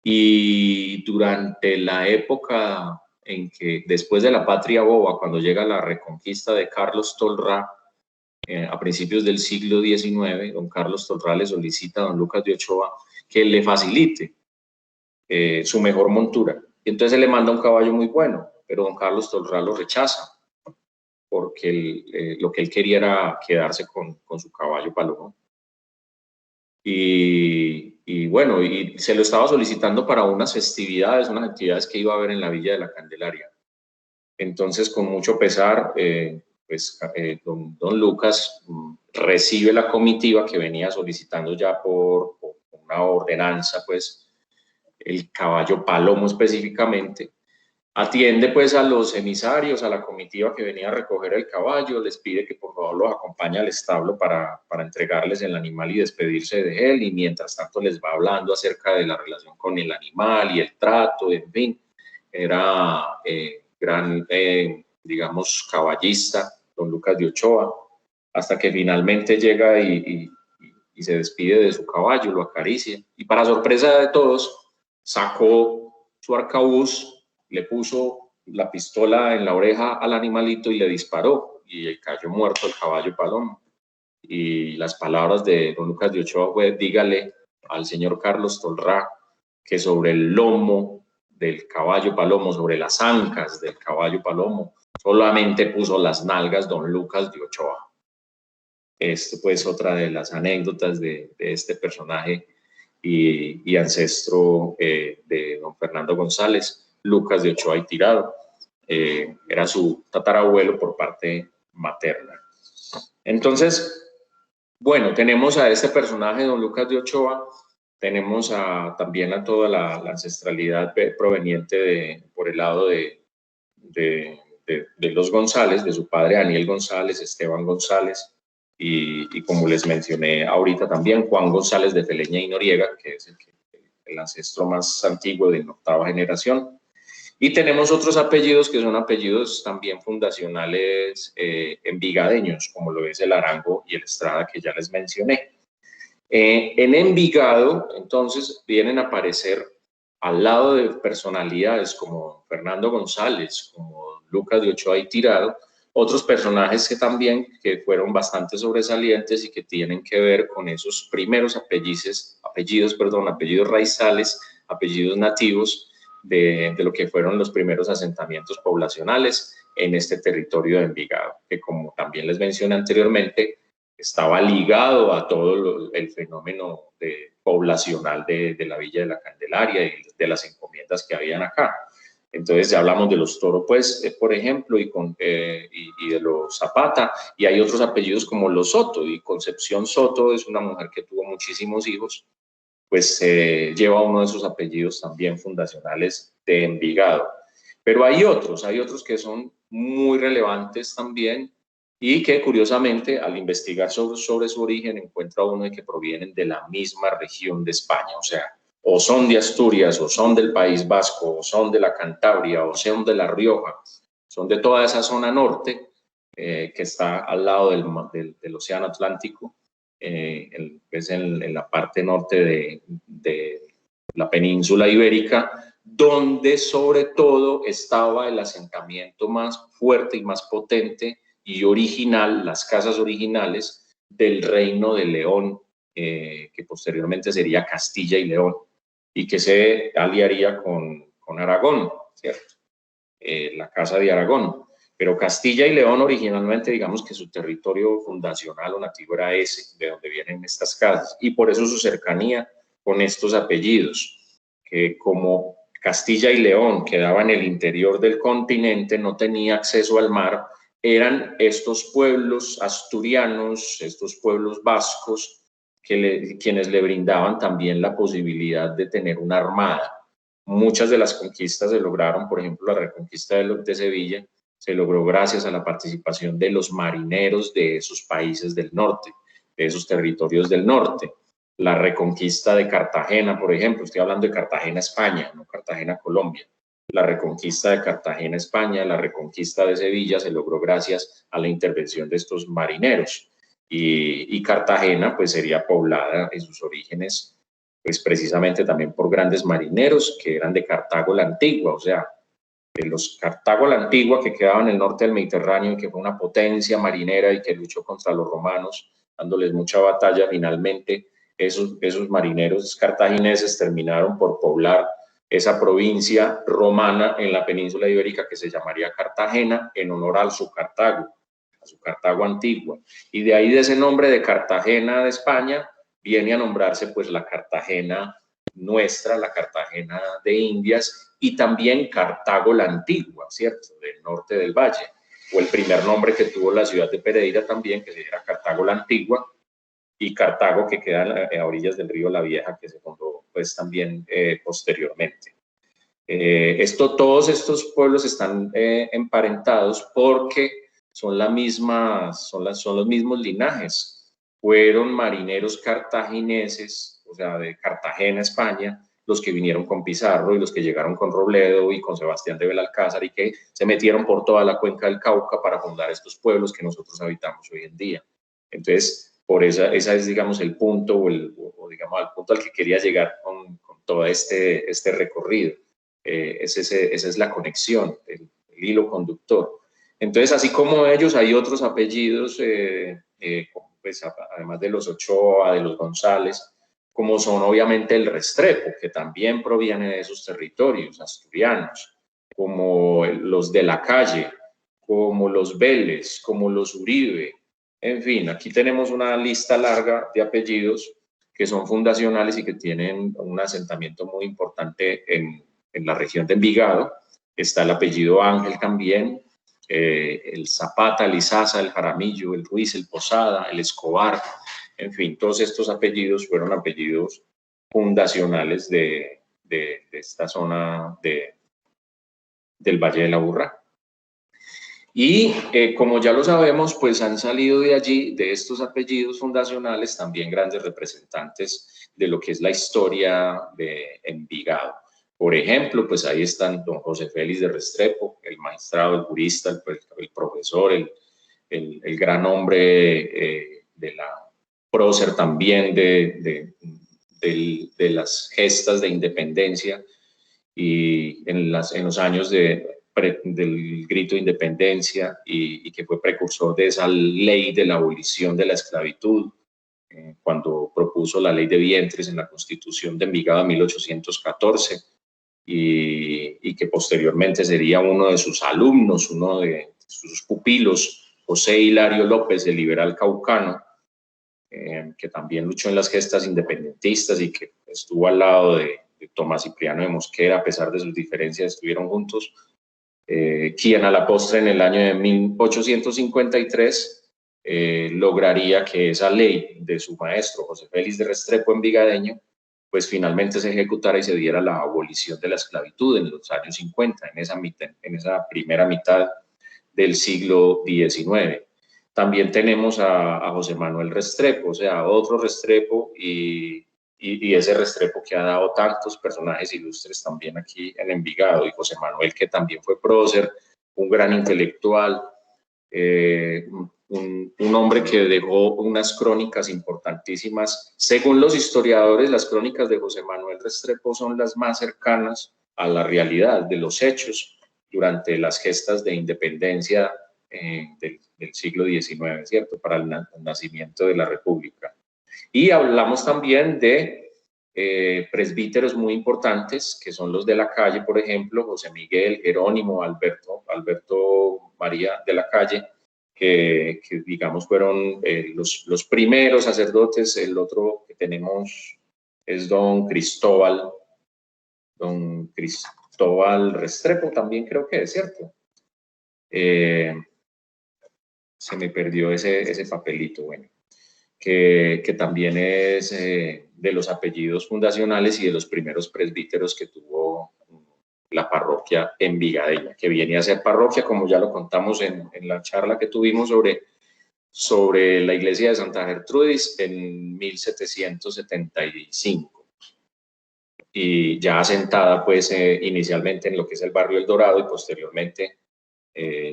Y durante la época en que, después de la Patria Boba, cuando llega la reconquista de Carlos Tolrá, a principios del siglo XIX, don Carlos Tolrá le solicita a don Lucas de Ochoa que le facilite su mejor montura. Y entonces él le manda un caballo muy bueno, pero don Carlos Tolrá lo rechaza, porque lo que él quería era quedarse con su caballo Palomo. Y y bueno, y se lo estaba solicitando para unas festividades, unas actividades que iba a haber en la Villa de la Candelaria. Entonces, con mucho pesar, don Lucas recibe la comitiva que venía solicitando ya por una ordenanza, pues, el caballo Palomo específicamente. Atiende pues a los emisarios, a la comitiva que venía a recoger el caballo, les pide que por favor los acompañe al establo para entregarles el animal y despedirse de él, y mientras tanto les va hablando acerca de la relación con el animal y el trato, en fin. Era gran, digamos, caballista, don Lucas de Ochoa, hasta que finalmente llega y se despide de su caballo, lo acaricia, y para sorpresa de todos, sacó su arcabuz, le puso la pistola en la oreja al animalito y le disparó, y cayó muerto el caballo Palomo. Y las palabras de don Lucas de Ochoa fue: dígale al señor Carlos Tolrá que sobre el lomo del caballo Palomo, sobre las ancas del caballo Palomo, solamente puso las nalgas don Lucas de Ochoa. Esto pues otra de las anécdotas de este personaje y ancestro de don Fernando González, Lucas de Ochoa y Tirado. Era su tatarabuelo por parte materna. Entonces, bueno, tenemos a este personaje, don Lucas de Ochoa, tenemos también a toda la ancestralidad proveniente por el lado de los González, de su padre Daniel González, Esteban González, y como les mencioné ahorita también, Juan González de Feleña y Noriega, que es el ancestro más antiguo de la octava generación. Y tenemos otros apellidos que son apellidos también fundacionales envigadeños, como lo es el Arango y el Estrada, que ya les mencioné. En Envigado, entonces, vienen a aparecer al lado de personalidades como Fernando González, como Lucas de Ochoa y Tirado, otros personajes que también fueron bastante sobresalientes y que tienen que ver con esos primeros apellidos raizales, apellidos nativos de lo que fueron los primeros asentamientos poblacionales en este territorio de Envigado, que como también les mencioné anteriormente, estaba ligado a todo el fenómeno poblacional de la Villa de la Candelaria y de las encomiendas que habían acá. Entonces ya hablamos de los Toro, pues, por ejemplo, y de los Zapata, y hay otros apellidos como los Soto, y Concepción Soto es una mujer que tuvo muchísimos hijos, pues lleva uno de sus apellidos también fundacionales de Envigado. Pero hay otros que son muy relevantes también, y que curiosamente al investigar sobre su origen encuentra uno de que provienen de la misma región de España, o sea, o son de Asturias, o son del País Vasco, o son de la Cantabria, o son de La Rioja, son de toda esa zona norte que está al lado del Océano Atlántico, en la parte norte de la península ibérica, donde sobre todo estaba el asentamiento más fuerte y más potente y original, las casas originales del Reino de León, que posteriormente sería Castilla y León, y que se aliaría con Aragón, ¿cierto? La Casa de Aragón. Pero Castilla y León originalmente, digamos que su territorio fundacional o nativo era ese, de donde vienen estas casas, y por eso su cercanía con estos apellidos, que como Castilla y León quedaba en el interior del continente, no tenía acceso al mar, eran estos pueblos asturianos, estos pueblos vascos, quienes le brindaban también la posibilidad de tener una armada. Muchas de las conquistas se lograron, por ejemplo, la reconquista de Sevilla, se logró gracias a la participación de los marineros de esos países del norte, de esos territorios del norte. La reconquista de Cartagena, por ejemplo, estoy hablando de Cartagena, España, no Cartagena, Colombia. La reconquista de Cartagena, España, la reconquista de Sevilla se logró gracias a la intervención de estos marineros. Y Cartagena, pues, sería poblada en sus orígenes, pues, precisamente también por grandes marineros que eran de Cartago la Antigua, o sea, de los Cartago la Antigua, que quedaba en el norte del Mediterráneo y que fue una potencia marinera y que luchó contra los romanos, dándoles mucha batalla. Finalmente, esos marineros cartagineses terminaron por poblar esa provincia romana en la península ibérica que se llamaría Cartagena, en honor a su Cartago antigua. Y de ahí, de ese nombre de Cartagena de España, viene a nombrarse pues la Cartagena nuestra, la Cartagena de Indias, y también Cartago la Antigua, ¿cierto?, del norte del valle, o el primer nombre que tuvo la ciudad de Pereira también, que era Cartago la Antigua, y Cartago, que queda a orillas del río La Vieja, que se fundó pues también posteriormente. Todos estos pueblos están emparentados porque son los mismos linajes. Fueron marineros cartagineses, o sea, de Cartagena, España, los que vinieron con Pizarro y los que llegaron con Robledo y con Sebastián de Belalcázar y que se metieron por toda la cuenca del Cauca para fundar estos pueblos que nosotros habitamos hoy en día. Entonces, por esa es, digamos, el punto o digamos, al punto al que quería llegar con todo este recorrido. Esa es la conexión, el hilo conductor. Entonces, así como ellos, hay otros apellidos, pues, además de los Ochoa, de los González, como son obviamente el Restrepo, que también proviene de esos territorios asturianos, como los de la Calle, como los Vélez, como los Uribe. En fin, aquí tenemos una lista larga de apellidos que son fundacionales y que tienen un asentamiento muy importante en la región de Envigado. Está el apellido Ángel también, el Zapata, el Izaza, el Jaramillo, el Ruiz, el Posada, el Escobar. En fin, todos estos apellidos fueron apellidos fundacionales de esta zona del Valle de la Burra. Y como ya lo sabemos, pues han salido de allí, de estos apellidos fundacionales, también grandes representantes de lo que es la historia de Envigado. Por ejemplo, pues ahí están don José Félix de Restrepo, el magistrado, el jurista, el profesor, el gran hombre de la prócer también de las gestas de independencia y en los años del grito de independencia y que fue precursor de esa ley de la abolición de la esclavitud, cuando propuso la ley de vientres en la Constitución de Envigado de 1814 y que posteriormente sería uno de sus alumnos, uno de sus pupilos, José Hilario López, el liberal caucano, que también luchó en las gestas independentistas y que estuvo al lado de Tomás Cipriano de Mosquera, a pesar de sus diferencias, estuvieron juntos, quien a la postre en el año de 1853 lograría que esa ley de su maestro, José Félix de Restrepo, envigadeño, pues finalmente se ejecutara y se diera la abolición de la esclavitud en los años 50, en esa primera mitad del siglo XIX. También tenemos a José Manuel Restrepo, o sea, otro Restrepo y ese Restrepo que ha dado tantos personajes ilustres también aquí en Envigado, y José Manuel, que también fue prócer, un gran intelectual, un hombre que dejó unas crónicas importantísimas. Según los historiadores, las crónicas de José Manuel Restrepo son las más cercanas a la realidad de los hechos durante las gestas de independencia del siglo XIX, ¿cierto?, para el nacimiento de la República. Y hablamos también de presbíteros muy importantes, que son los de la Calle, por ejemplo, José Miguel, Jerónimo, Alberto María de la Calle, que digamos fueron los primeros sacerdotes. El otro que tenemos es don Cristóbal Restrepo, también creo que es, ¿cierto? Se me perdió ese papelito, bueno, que también es de los apellidos fundacionales y de los primeros presbíteros que tuvo la parroquia envigadeña, que viene a ser parroquia, como ya lo contamos en la charla que tuvimos sobre la iglesia de Santa Gertrudis en 1775. Y ya asentada pues inicialmente en lo que es el barrio El Dorado y posteriormente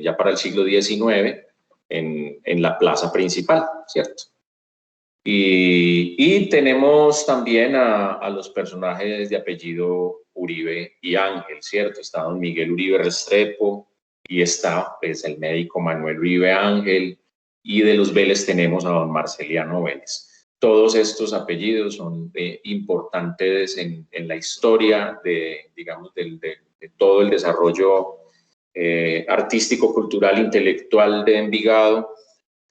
ya para el siglo XIX en la plaza principal, ¿cierto? Y tenemos también a los personajes de apellido Uribe y Ángel, ¿cierto? Está don Miguel Uribe Restrepo y está pues el médico Manuel Uribe Ángel, y de los Vélez tenemos a don Marceliano Vélez. Todos estos apellidos son importantes en la historia digamos, de todo el desarrollo artístico, cultural, intelectual de Envigado,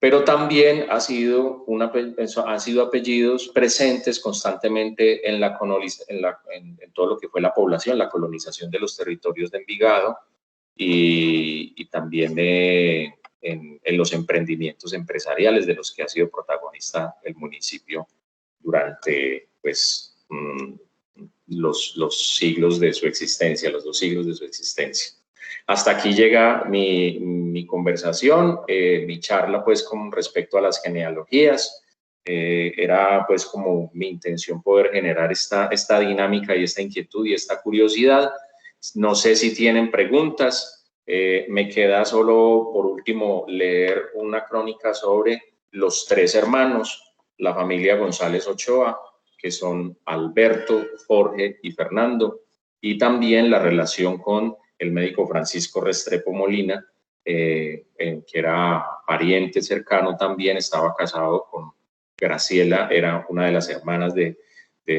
pero también han sido apellidos presentes constantemente en todo lo que fue la población, la colonización de los territorios de Envigado y también en los emprendimientos empresariales de los que ha sido protagonista el municipio durante pues, los siglos de su existencia, los 2 siglos de su existencia. Hasta aquí llega mi conversación, mi charla pues con respecto a las genealogías. Era pues como mi intención poder generar esta dinámica y esta inquietud y esta curiosidad. No sé si tienen preguntas. Me queda solo por último leer una crónica sobre los 3 hermanos, la familia González Ochoa, que son Alberto, Jorge y Fernando, y también la relación con el médico Francisco Restrepo Molina, que era pariente cercano también, estaba casado con Graciela, era una de las hermanas de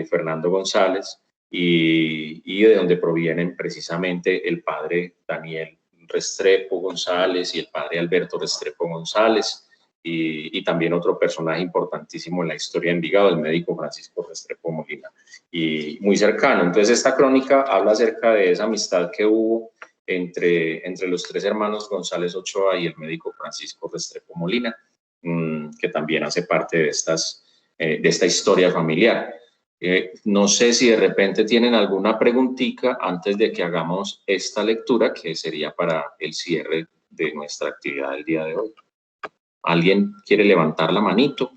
Fernando González, y de donde provienen precisamente el padre Daniel Restrepo González y el padre Alberto Restrepo González, y también otro personaje importantísimo en la historia de Envigado, el médico Francisco Restrepo Molina, y muy cercano. Entonces esta crónica habla acerca de esa amistad que hubo entre los 3 hermanos González Ochoa y el médico Francisco Restrepo Molina, que también hace parte de esta historia familiar. No sé si de repente tienen alguna preguntita antes de que hagamos esta lectura, que sería para el cierre de nuestra actividad del día de hoy. ¿Alguien quiere levantar la manito?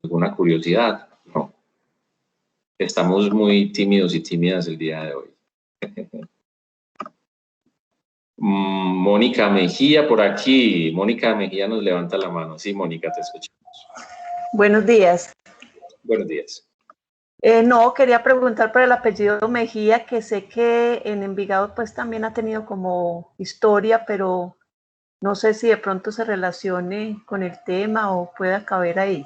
¿Alguna curiosidad? No. Estamos muy tímidos y tímidas el día de hoy. Mónica Mejía por aquí. Mónica Mejía nos levanta la mano. Sí, Mónica, te escuchamos. Buenos días. Buenos días. No, quería preguntar por el apellido Mejía, que sé que en Envigado pues también ha tenido como historia, pero no sé si de pronto se relacione con el tema o pueda caber ahí.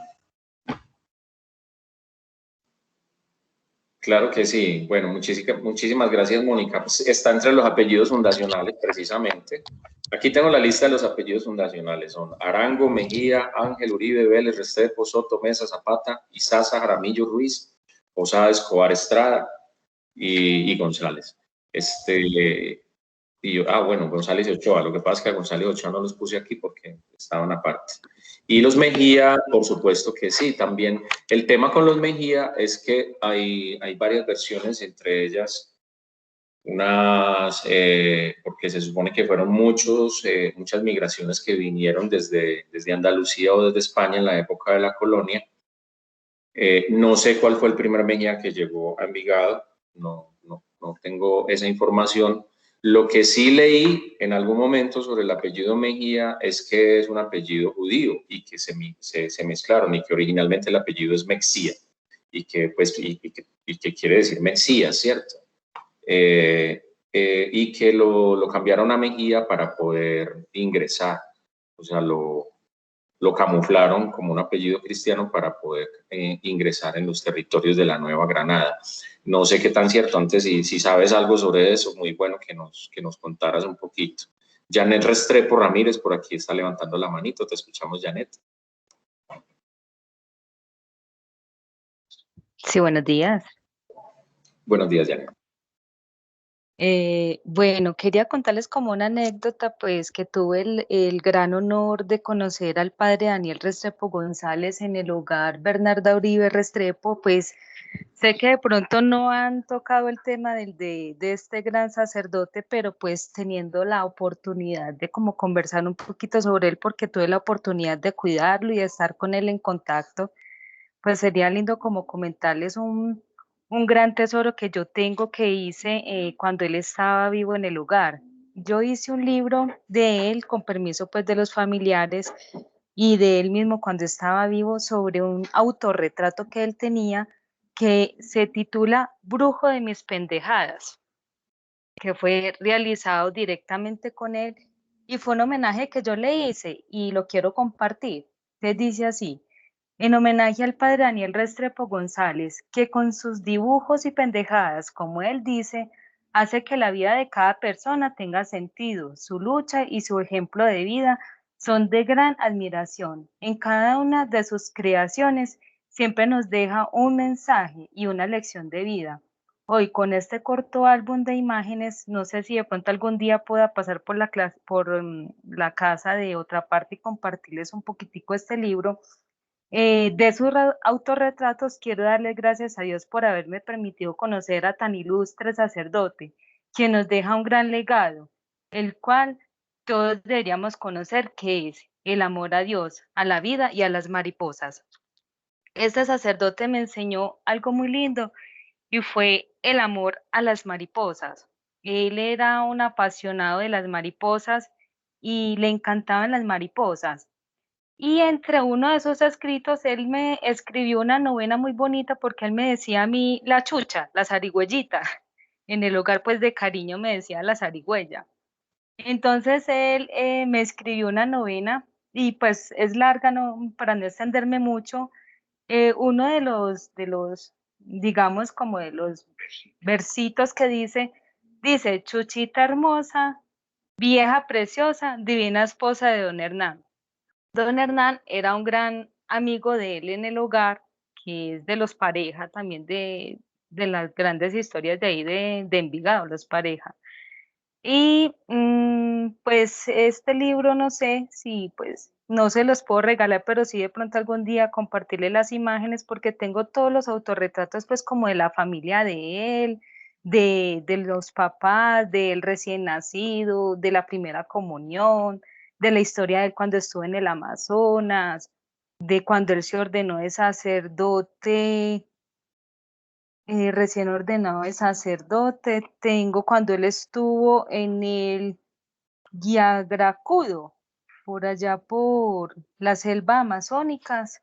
Claro que sí. Bueno, muchísimas gracias, Mónica. Pues está entre los apellidos fundacionales, precisamente. Aquí tengo la lista de los apellidos fundacionales. Son Arango, Mejía, Ángel, Uribe, Vélez, Restrepo, Soto, Mesa, Zapata, Izaza, Jaramillo, Ruiz, Posada, Escobar, Estrada y González. Bueno, González y Ochoa. Lo que pasa es que a González y Ochoa no los puse aquí porque estaban aparte. Y los Mejía, por supuesto que sí, también. El tema con los Mejía es que hay varias versiones, entre ellas porque se supone que fueron muchas migraciones que vinieron desde Andalucía o desde España en la época de la colonia. No sé cuál fue el primer Mejía que llegó a Envigado, no tengo esa información. Lo que sí leí en algún momento sobre el apellido Mejía es que es un apellido judío y que se mezclaron y que originalmente el apellido es Mexía y que quiere decir Mesías, ¿cierto? Y que lo cambiaron a Mejía para poder ingresar, o sea, lo camuflaron como un apellido cristiano para poder ingresar en los territorios de la Nueva Granada. No sé qué tan cierto, antes si sabes algo sobre eso, muy bueno que nos contaras un poquito. Janet Restrepo Ramírez por aquí está levantando la manito, te escuchamos, Janet. Sí, buenos días. Buenos días, Janet. Bueno, quería contarles como una anécdota, pues que tuve el gran honor de conocer al padre Daniel Restrepo González en el hogar Bernarda Uribe Restrepo. Pues sé que de pronto no han tocado el tema de este gran sacerdote, pero pues teniendo la oportunidad de como conversar un poquito sobre él, porque tuve la oportunidad de cuidarlo y de estar con él en contacto, pues sería lindo como comentarles un gran tesoro que yo tengo que hice cuando él estaba vivo en el hogar. Yo hice un libro de él con permiso pues de los familiares y de él mismo cuando estaba vivo sobre un autorretrato que él tenía que se titula Brujo de mis pendejadas, que fue realizado directamente con él y fue un homenaje que yo le hice y lo quiero compartir. Entonces dice así: en homenaje al padre Daniel Restrepo González, que con sus dibujos y pendejadas, como él dice, hace que la vida de cada persona tenga sentido. Su lucha y su ejemplo de vida son de gran admiración. En cada una de sus creaciones siempre nos deja un mensaje y una lección de vida. Hoy con este corto álbum de imágenes, no sé si de pronto algún día pueda pasar por la casa de otra parte y compartirles un poquitico este libro. De sus autorretratos, quiero darle gracias a Dios por haberme permitido conocer a tan ilustre sacerdote, quien nos deja un gran legado, el cual todos deberíamos conocer, que es el amor a Dios, a la vida y a las mariposas. Este sacerdote me enseñó algo muy lindo y fue el amor a las mariposas. Él era un apasionado de las mariposas y le encantaban las mariposas. Y entre uno de esos escritos, él me escribió una novena muy bonita porque él me decía a mí la chucha, la zarigüeyita. En el hogar, pues de cariño me decía la zarigüeya. Entonces él me escribió una novena y pues es larga, no, para no extenderme mucho. Uno digamos, como de los versitos que dice, Chuchita hermosa, vieja preciosa, divina esposa de don Hernán. Don Hernán era un gran amigo de él en el hogar, que es de los Pareja, también de las grandes historias de ahí de Envigado, los Pareja. Y pues este libro no sé si pues no se los puedo regalar, pero sí de pronto algún día compartirle las imágenes porque tengo todos los autorretratos pues como de la familia de él, de los papás, del recién nacido, de la primera comunión, de la historia de él cuando estuvo en el Amazonas, de cuando él se ordenó de sacerdote, recién ordenado de sacerdote, tengo cuando él estuvo en el Giagracudo, por allá por la selva amazónicas,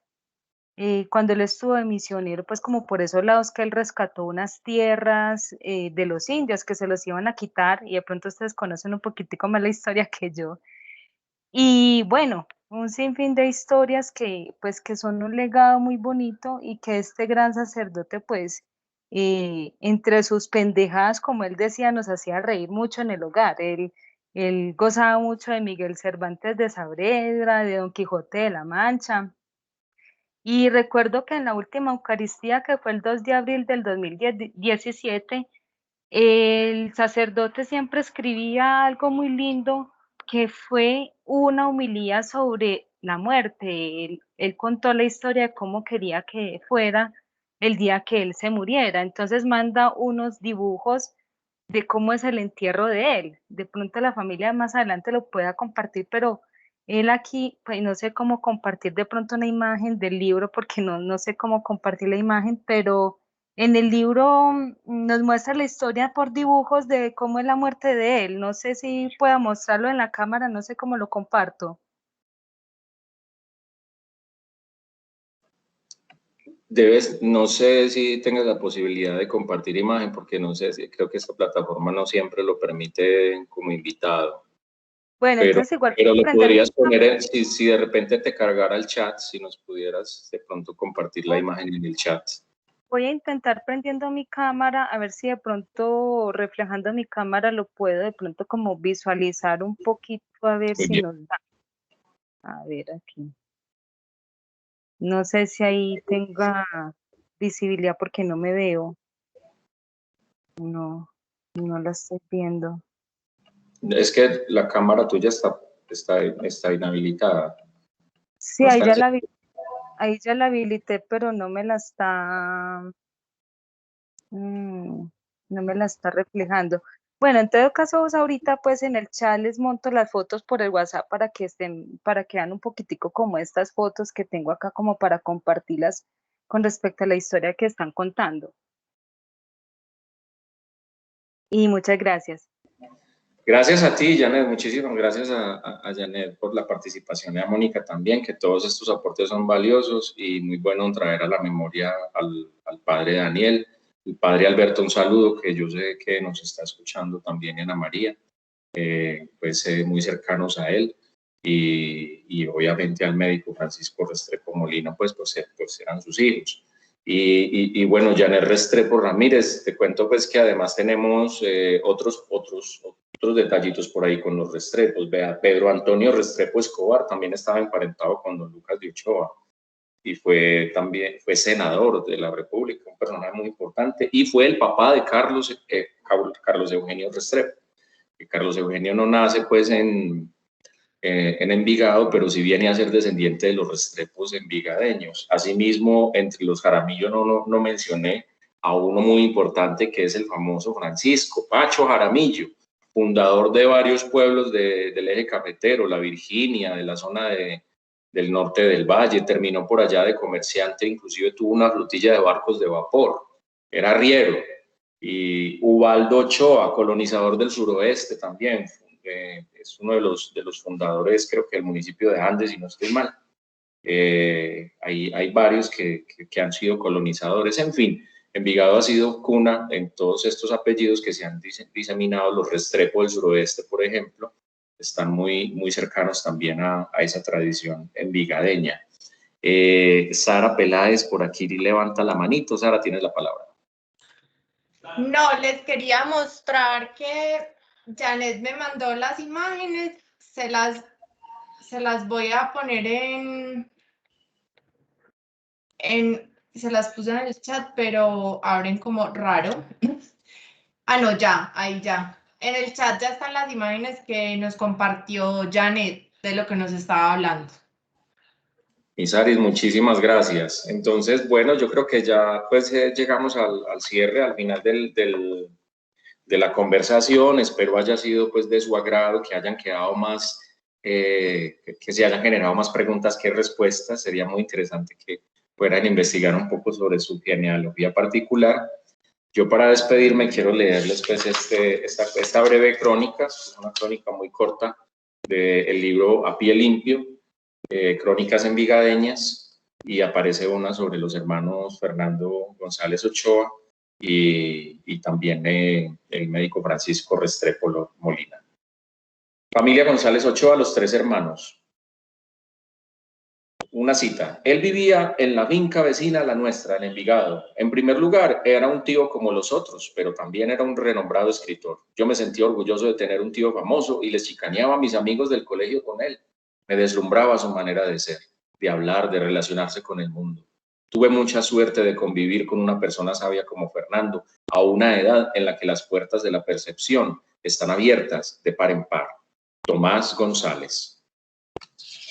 cuando él estuvo de misionero, pues como por esos lados que él rescató unas tierras de los indios que se los iban a quitar y de pronto ustedes conocen un poquitico más la historia que yo. Y bueno, un sinfín de historias que pues que son un legado muy bonito y que este gran sacerdote pues entre sus pendejadas, como él decía, nos hacía reír mucho en el hogar. Él gozaba mucho de Miguel Cervantes de Saavedra, de Don Quijote de la Mancha. Y recuerdo que en la última Eucaristía, que fue el 2 de abril del 2017, el sacerdote siempre escribía algo muy lindo que fue una homilía sobre la muerte. Él contó la historia de cómo quería que fuera el día que él se muriera. Entonces manda unos dibujos de cómo es el entierro de él. De pronto la familia más adelante lo pueda compartir, pero él aquí, pues no sé cómo compartir de pronto una imagen del libro, porque no sé cómo compartir la imagen, pero en el libro nos muestra la historia por dibujos de cómo es la muerte de él. No sé si pueda mostrarlo en la cámara, no sé cómo lo comparto. No sé si tengas la posibilidad de compartir imagen, porque no sé, creo que esta plataforma no siempre lo permite como invitado. Bueno, entonces igual Pero puedo lo prender mi podrías poner, cámara. si de repente te cargara el chat, si nos pudieras de pronto compartir la imagen en el chat. Voy a intentar prendiendo mi cámara, a ver si de pronto reflejando mi cámara lo puedo de pronto como visualizar un poquito, a ver Muy si bien. nos da. A ver aquí. No sé si ahí tenga visibilidad porque no me veo. No, no la estoy viendo. Es que la cámara tuya está inhabilitada. Sí, No ahí ya estás- ahí ya la habilité, pero no me la está, no me la está reflejando. Bueno, en todo caso, vos ahorita pues en el chat les monto las fotos por el WhatsApp para que estén, para que vean un poquitico como estas fotos que tengo acá como para compartirlas con respecto a la historia que están contando. Y muchas gracias. Gracias a ti, Janet, muchísimas gracias a Janet por la participación y a Mónica también, que todos estos aportes son valiosos y muy bueno traer a la memoria al padre Daniel, el padre Alberto, un saludo que yo sé que nos está escuchando también, y Ana María, pues muy cercanos a él, y obviamente al médico Francisco Restrepo Molina, pues eran sus hijos. Y bueno, Janet Restrepo Ramírez, te cuento pues que además tenemos otros detallitos por ahí con los Restrepos. Vea, Pedro Antonio Restrepo Escobar también estaba emparentado con don Lucas de Ochoa y fue senador de la República, un personaje muy importante, y fue el papá de Carlos Eugenio Restrepo. Que Carlos Eugenio no nace pues en Envigado, pero sí viene a ser descendiente de los Restrepos envigadeños. Asimismo, entre los Jaramillo no mencioné a uno muy importante que es el famoso Francisco Pacho Jaramillo, fundador de varios pueblos del eje cafetero, la Virginia, de la zona del norte del valle, terminó por allá de comerciante, inclusive tuvo una flotilla de barcos de vapor, era arriero. Y Ubaldo Ochoa, colonizador del suroeste también, es uno de los fundadores, creo que del municipio de Andes, si no estoy mal. Hay varios que han sido colonizadores. En fin, Envigado ha sido cuna en todos estos apellidos que se han diseminado. Los Restrepo del suroeste, por ejemplo, están muy cercanos también a esa tradición envigadeña. Sara Peláez por aquí levanta la manito. Sara, tienes la palabra. No, les quería mostrar que Janet me mandó las imágenes, se las voy a poner se las puse en el chat, pero abren como raro. Ah, no, ya, ahí ya. En el chat ya están las imágenes que nos compartió Janet de lo que nos estaba hablando. Isaris, muchísimas gracias. Entonces, bueno, yo creo que ya pues llegamos al cierre, al final de la conversación. Espero haya sido pues de su agrado, que hayan quedado más, que se hayan generado más preguntas que respuestas. Sería muy interesante que fueran a investigar un poco sobre su genealogía particular. Yo para despedirme quiero leerles pues esta breve crónica, es una crónica muy corta del libro A Pie Limpio, Crónicas Envigadeñas, y aparece una sobre los hermanos Fernando González Ochoa y también el médico Francisco Restrepo Molina. Familia González Ochoa, los tres hermanos. Una cita. Él vivía en la finca vecina a la nuestra, en Envigado. En primer lugar, era un tío como los otros, pero también era un renombrado escritor. Yo me sentía orgulloso de tener un tío famoso y les chicaneaba a mis amigos del colegio con él. Me deslumbraba su manera de ser, de hablar, de relacionarse con el mundo. Tuve mucha suerte de convivir con una persona sabia como Fernando, a una edad en la que las puertas de la percepción están abiertas de par en par. Tomás González.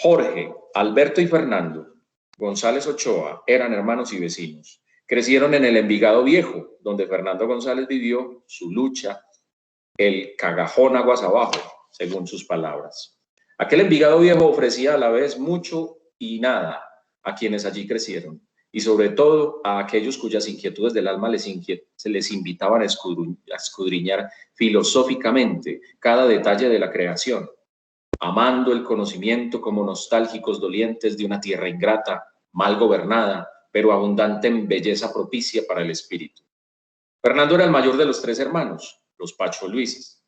Jorge, Alberto y Fernando González Ochoa eran hermanos y vecinos. Crecieron en el Envigado Viejo, donde Fernando González vivió su lucha, el cagajón aguas abajo, según sus palabras. Aquel Envigado Viejo ofrecía a la vez mucho y nada a quienes allí crecieron, y sobre todo a aquellos cuyas inquietudes del alma se les invitaban a escudriñar filosóficamente cada detalle de la creación, amando el conocimiento como nostálgicos dolientes de una tierra ingrata, mal gobernada, pero abundante en belleza propicia para el espíritu. Fernando era el mayor de los tres hermanos, los Pacho Luises,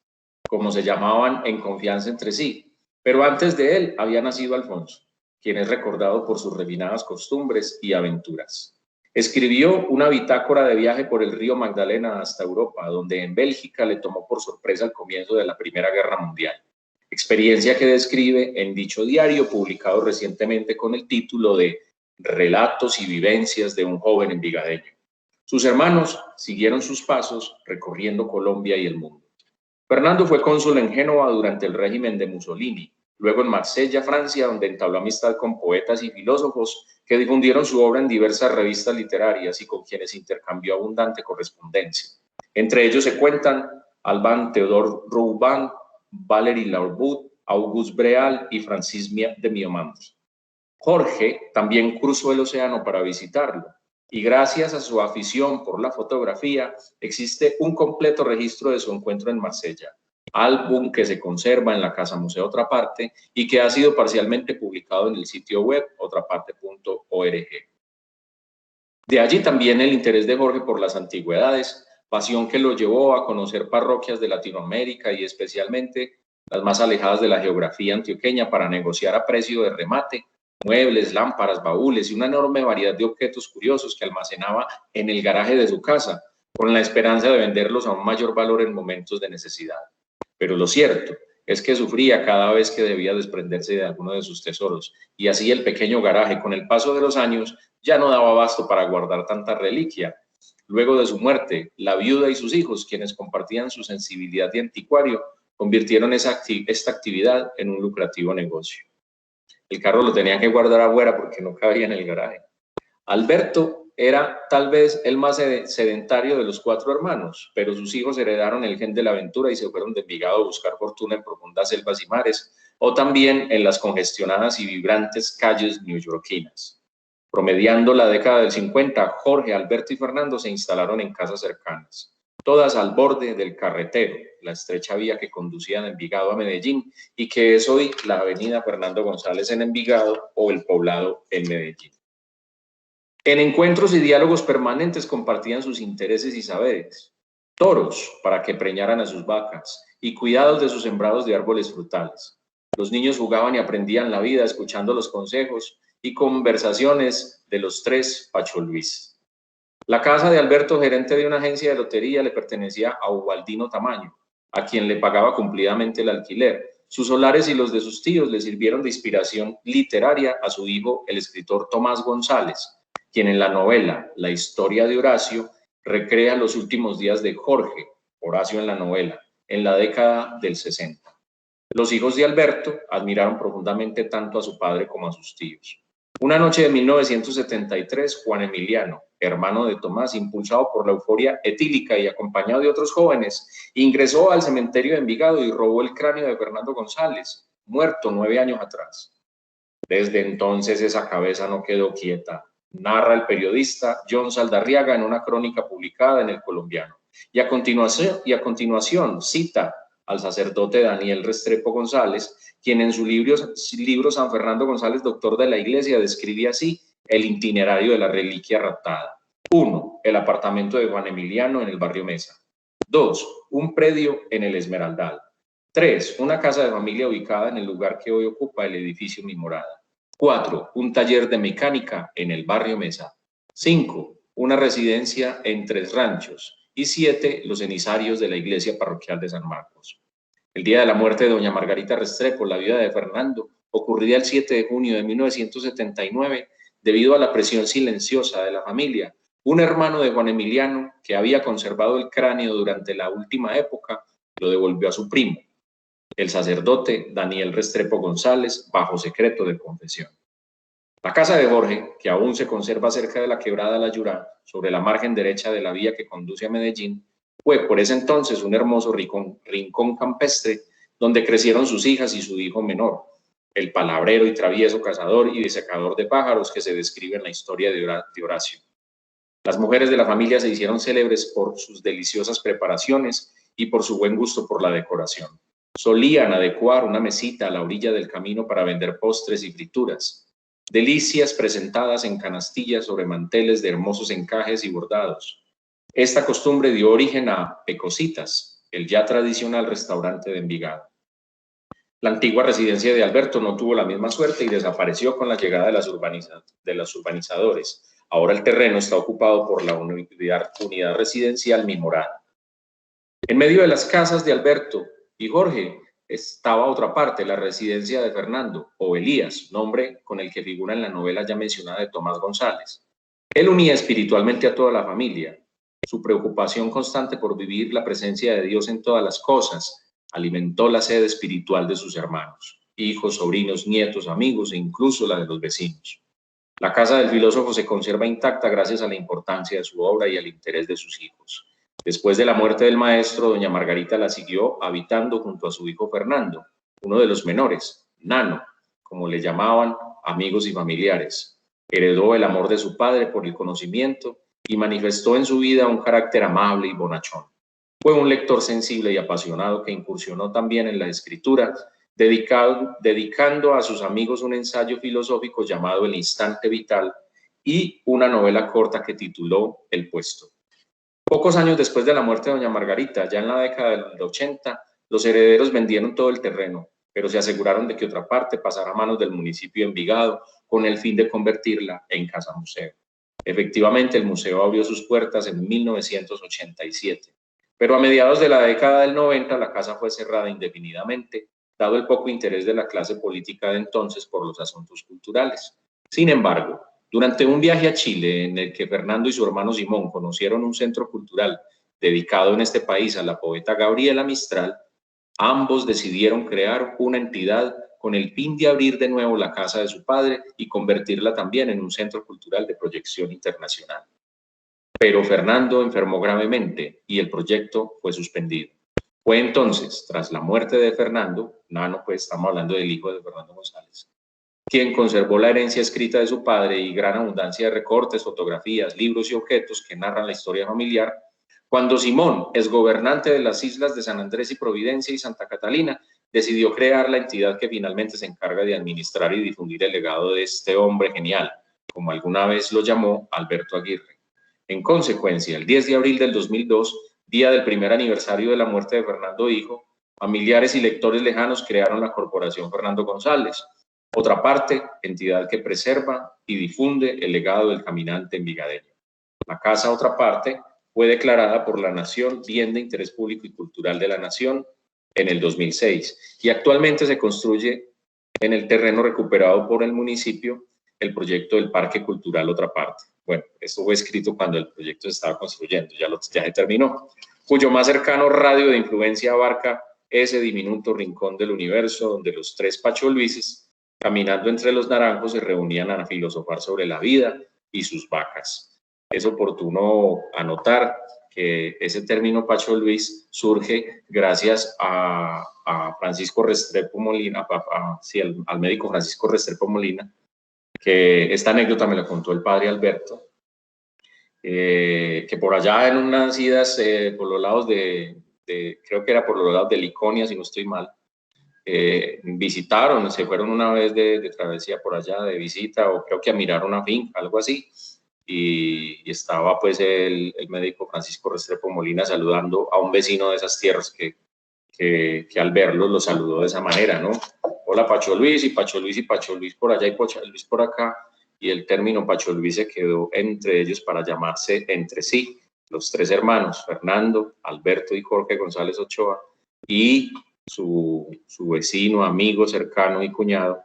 como se llamaban en confianza entre sí, pero antes de él había nacido Alfonso, quien es recordado por sus refinadas costumbres y aventuras. Escribió una bitácora de viaje por el río Magdalena hasta Europa, donde en Bélgica le tomó por sorpresa el comienzo de la Primera Guerra Mundial. Experiencia que describe en dicho diario, publicado recientemente con el título de Relatos y vivencias de un joven envigadeño. Sus hermanos siguieron sus pasos recorriendo Colombia y el mundo. Fernando fue cónsul en Génova durante el régimen de Mussolini, luego en Marsella, Francia, donde entabló amistad con poetas y filósofos que difundieron su obra en diversas revistas literarias y con quienes intercambió abundante correspondencia. Entre ellos se cuentan Alban Theodore Rouban, Valéry Larboud, Auguste Breal y Francis de Miomans. Jorge también cruzó el océano para visitarlo y gracias a su afición por la fotografía existe un completo registro de su encuentro en Marsella, álbum que se conserva en la Casa Museo Otra Parte y que ha sido parcialmente publicado en el sitio web otraparte.org. De allí también el interés de Jorge por las antigüedades, pasión que lo llevó a conocer parroquias de Latinoamérica y especialmente las más alejadas de la geografía antioqueña para negociar a precio de remate muebles, lámparas, baúles y una enorme variedad de objetos curiosos que almacenaba en el garaje de su casa, con la esperanza de venderlos a un mayor valor en momentos de necesidad. Pero lo cierto es que sufría cada vez que debía desprenderse de alguno de sus tesoros, y así el pequeño garaje, con el paso de los años, ya no daba abasto para guardar tanta reliquia. Luego de su muerte, la viuda y sus hijos, quienes compartían su sensibilidad de anticuario, convirtieron esta actividad en un lucrativo negocio. El carro lo tenían que guardar afuera porque no cabía en el garaje. Alberto era tal vez el más sedentario de los 4 hermanos, pero sus hijos heredaron el gen de la aventura y se fueron de Envigado a buscar fortuna en profundas selvas y mares, o también en las congestionadas y vibrantes calles neoyorquinas. Promediando la década del 50, Jorge, Alberto y Fernando se instalaron en casas cercanas, todas al borde del Carretero, la estrecha vía que conducía de Envigado a Medellín y que es hoy la avenida Fernando González en Envigado o el Poblado en Medellín. En encuentros y diálogos permanentes compartían sus intereses y saberes, toros para que preñaran a sus vacas y cuidados de sus sembrados de árboles frutales. Los niños jugaban y aprendían la vida escuchando los consejos y conversaciones de los 3 Pacho Luis. La casa de Alberto, gerente de una agencia de lotería, le pertenecía a Ubaldino Tamaño, a quien le pagaba cumplidamente el alquiler. Sus solares y los de sus tíos le sirvieron de inspiración literaria a su hijo, el escritor Tomás González, quien en la novela La historia de Horacio recrea los últimos días de Jorge, Horacio en la novela, en la década del 60. Los hijos de Alberto admiraron profundamente tanto a su padre como a sus tíos. Una noche de 1973, Juan Emiliano, hermano de Tomás, impulsado por la euforia etílica y acompañado de otros jóvenes, ingresó al cementerio de Envigado y robó el cráneo de Fernando González, muerto 9 años atrás. Desde entonces esa cabeza no quedó quieta, narra el periodista John Saldarriaga en una crónica publicada en El Colombiano. Y a continuación cita al sacerdote Daniel Restrepo González, quien en su libro San Fernando González, doctor de la Iglesia, describe así el itinerario de la reliquia raptada. 1. El apartamento de Juan Emiliano en el barrio Mesa. 2. Un predio en el Esmeraldal. 3. Una casa de familia ubicada en el lugar que hoy ocupa el edificio Mi Morada. 4. Un taller de mecánica en el barrio Mesa. 5. Una residencia en Tres Ranchos. Y 7. Los cenizarios de la iglesia parroquial de San Marcos. El día de la muerte de doña Margarita Restrepo, la viuda de Fernando, ocurriría el 7 de junio de 1979, debido a la presión silenciosa de la familia. Un hermano de Juan Emiliano, que había conservado el cráneo durante la última época, lo devolvió a su primo, el sacerdote Daniel Restrepo González, bajo secreto de confesión. La casa de Jorge, que aún se conserva cerca de la quebrada La Yurá, sobre la margen derecha de la vía que conduce a Medellín, fue por ese entonces un hermoso rincón campestre donde crecieron sus hijas y su hijo menor, el palabrero y travieso cazador y disecador de pájaros que se describe en la historia de Horacio. Las mujeres de la familia se hicieron célebres por sus deliciosas preparaciones y por su buen gusto por la decoración. Solían adecuar una mesita a la orilla del camino para vender postres y frituras, delicias presentadas en canastillas sobre manteles de hermosos encajes y bordados. Esta costumbre dio origen a Pecositas, el ya tradicional restaurante de Envigado. La antigua residencia de Alberto no tuvo la misma suerte y desapareció con la llegada de los urbanizadores. Ahora el terreno está ocupado por la unidad residencial Mi Morada. En medio de las casas de Alberto y Jorge estaba otra parte, la residencia de Fernando, o Elías, nombre con el que figura en la novela ya mencionada de Tomás González. Él unía espiritualmente a toda la familia. Su preocupación constante por vivir la presencia de Dios en todas las cosas alimentó la sed espiritual de sus hermanos, hijos, sobrinos, nietos, amigos e incluso la de los vecinos. La casa del filósofo se conserva intacta gracias a la importancia de su obra y al interés de sus hijos. Después de la muerte del maestro, doña Margarita la siguió habitando junto a su hijo Fernando, uno de los menores, Nano, como le llamaban amigos y familiares. Heredó el amor de su padre por el conocimiento y manifestó en su vida un carácter amable y bonachón. Fue un lector sensible y apasionado que incursionó también en la escritura, dedicando a sus amigos un ensayo filosófico llamado El Instante Vital y una novela corta que tituló El Puesto. Pocos años después de la muerte de doña Margarita, ya en la década del 80, los herederos vendieron todo el terreno, pero se aseguraron de que otra parte pasara a manos del municipio de Envigado con el fin de convertirla en casa museo. Efectivamente, el museo abrió sus puertas en 1987, pero a mediados de la década del 90 la casa fue cerrada indefinidamente, dado el poco interés de la clase política de entonces por los asuntos culturales. Sin embargo, durante un viaje a Chile en el que Fernando y su hermano Simón conocieron un centro cultural dedicado en este país a la poeta Gabriela Mistral, ambos decidieron crear una entidad con el fin de abrir de nuevo la casa de su padre y convertirla también en un centro cultural de proyección internacional. Pero Fernando enfermó gravemente y el proyecto fue suspendido. Fue entonces, tras la muerte de Fernando, Nano, pues estamos hablando del hijo de Fernando González, quien conservó la herencia escrita de su padre y gran abundancia de recortes, fotografías, libros y objetos que narran la historia familiar, cuando Simón, exgobernante de las islas de San Andrés y Providencia y Santa Catalina, decidió crear la entidad que finalmente se encarga de administrar y difundir el legado de este hombre genial, como alguna vez lo llamó Alberto Aguirre. En consecuencia, el 10 de abril del 2002, día del primer aniversario de la muerte de Fernando Hijo, familiares y lectores lejanos crearon la Corporación Fernando González, otra parte, entidad que preserva y difunde el legado del caminante envigadeño. La casa, otra parte, fue declarada por la Nación Bien de Interés Público y Cultural de la Nación en el 2006 y actualmente se construye en el terreno recuperado por el municipio el proyecto del Parque Cultural Otra Parte. Bueno, esto fue escrito cuando el proyecto se estaba construyendo, ya se terminó, cuyo más cercano radio de influencia abarca ese diminuto rincón del universo donde los tres Pacho Luises, caminando entre los naranjos, se reunían a filosofar sobre la vida y sus vacas. Es oportuno anotar que ese término Pacho Luis surge gracias a Francisco Restrepo Molina, al médico Francisco Restrepo Molina, que esta anécdota me la contó el padre Alberto, que por allá en unas idas por los lados creo que era por los lados de Liconia, si no estoy mal, visitaron, se fueron una vez de travesía por allá, de visita, o creo que a mirar una finca, algo así, y estaba pues el médico Francisco Restrepo Molina saludando a un vecino de esas tierras que al verlo lo saludó de esa manera, ¿no? Hola Pacho Luis, y Pacho Luis, y Pacho Luis por allá, y Pacho Luis por acá, y el término Pacho Luis se quedó entre ellos para llamarse entre sí, los tres hermanos, Fernando, Alberto y Jorge González Ochoa, y su vecino, amigo cercano y cuñado,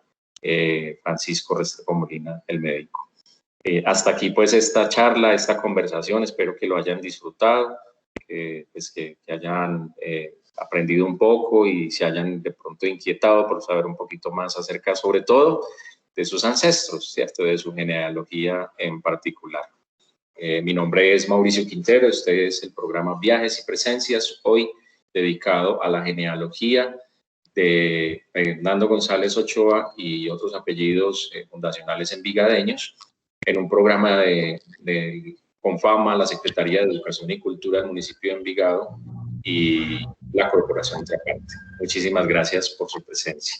Francisco Restrepo Molina, el médico. Hasta aquí pues esta charla, esta conversación, espero que lo hayan disfrutado, pues que hayan aprendido un poco y se hayan de pronto inquietado por saber un poquito más acerca sobre todo de sus ancestros, ¿cierto? De su genealogía en particular. Mi nombre es Mauricio Quintero, este es el programa Viajes y Presencias, hoy dedicado a la genealogía de Fernando González Ochoa y otros apellidos fundacionales envigadeños, en un programa de Confama, la Secretaría de Educación y Cultura del municipio de Envigado y la Corporación Otra Parte. Muchísimas gracias por su presencia.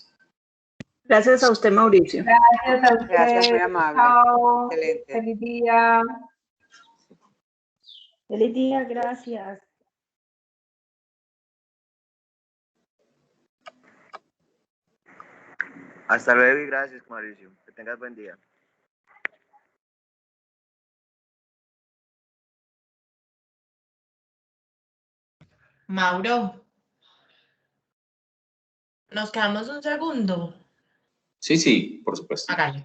Gracias a usted, Mauricio. Gracias a usted. Gracias, muy amable. Chao. Excelente. Feliz día. Feliz día, gracias. Hasta luego y gracias, Mauricio. Que tengas buen día. Mauro, nos quedamos un segundo. Sí, por supuesto. Hágale.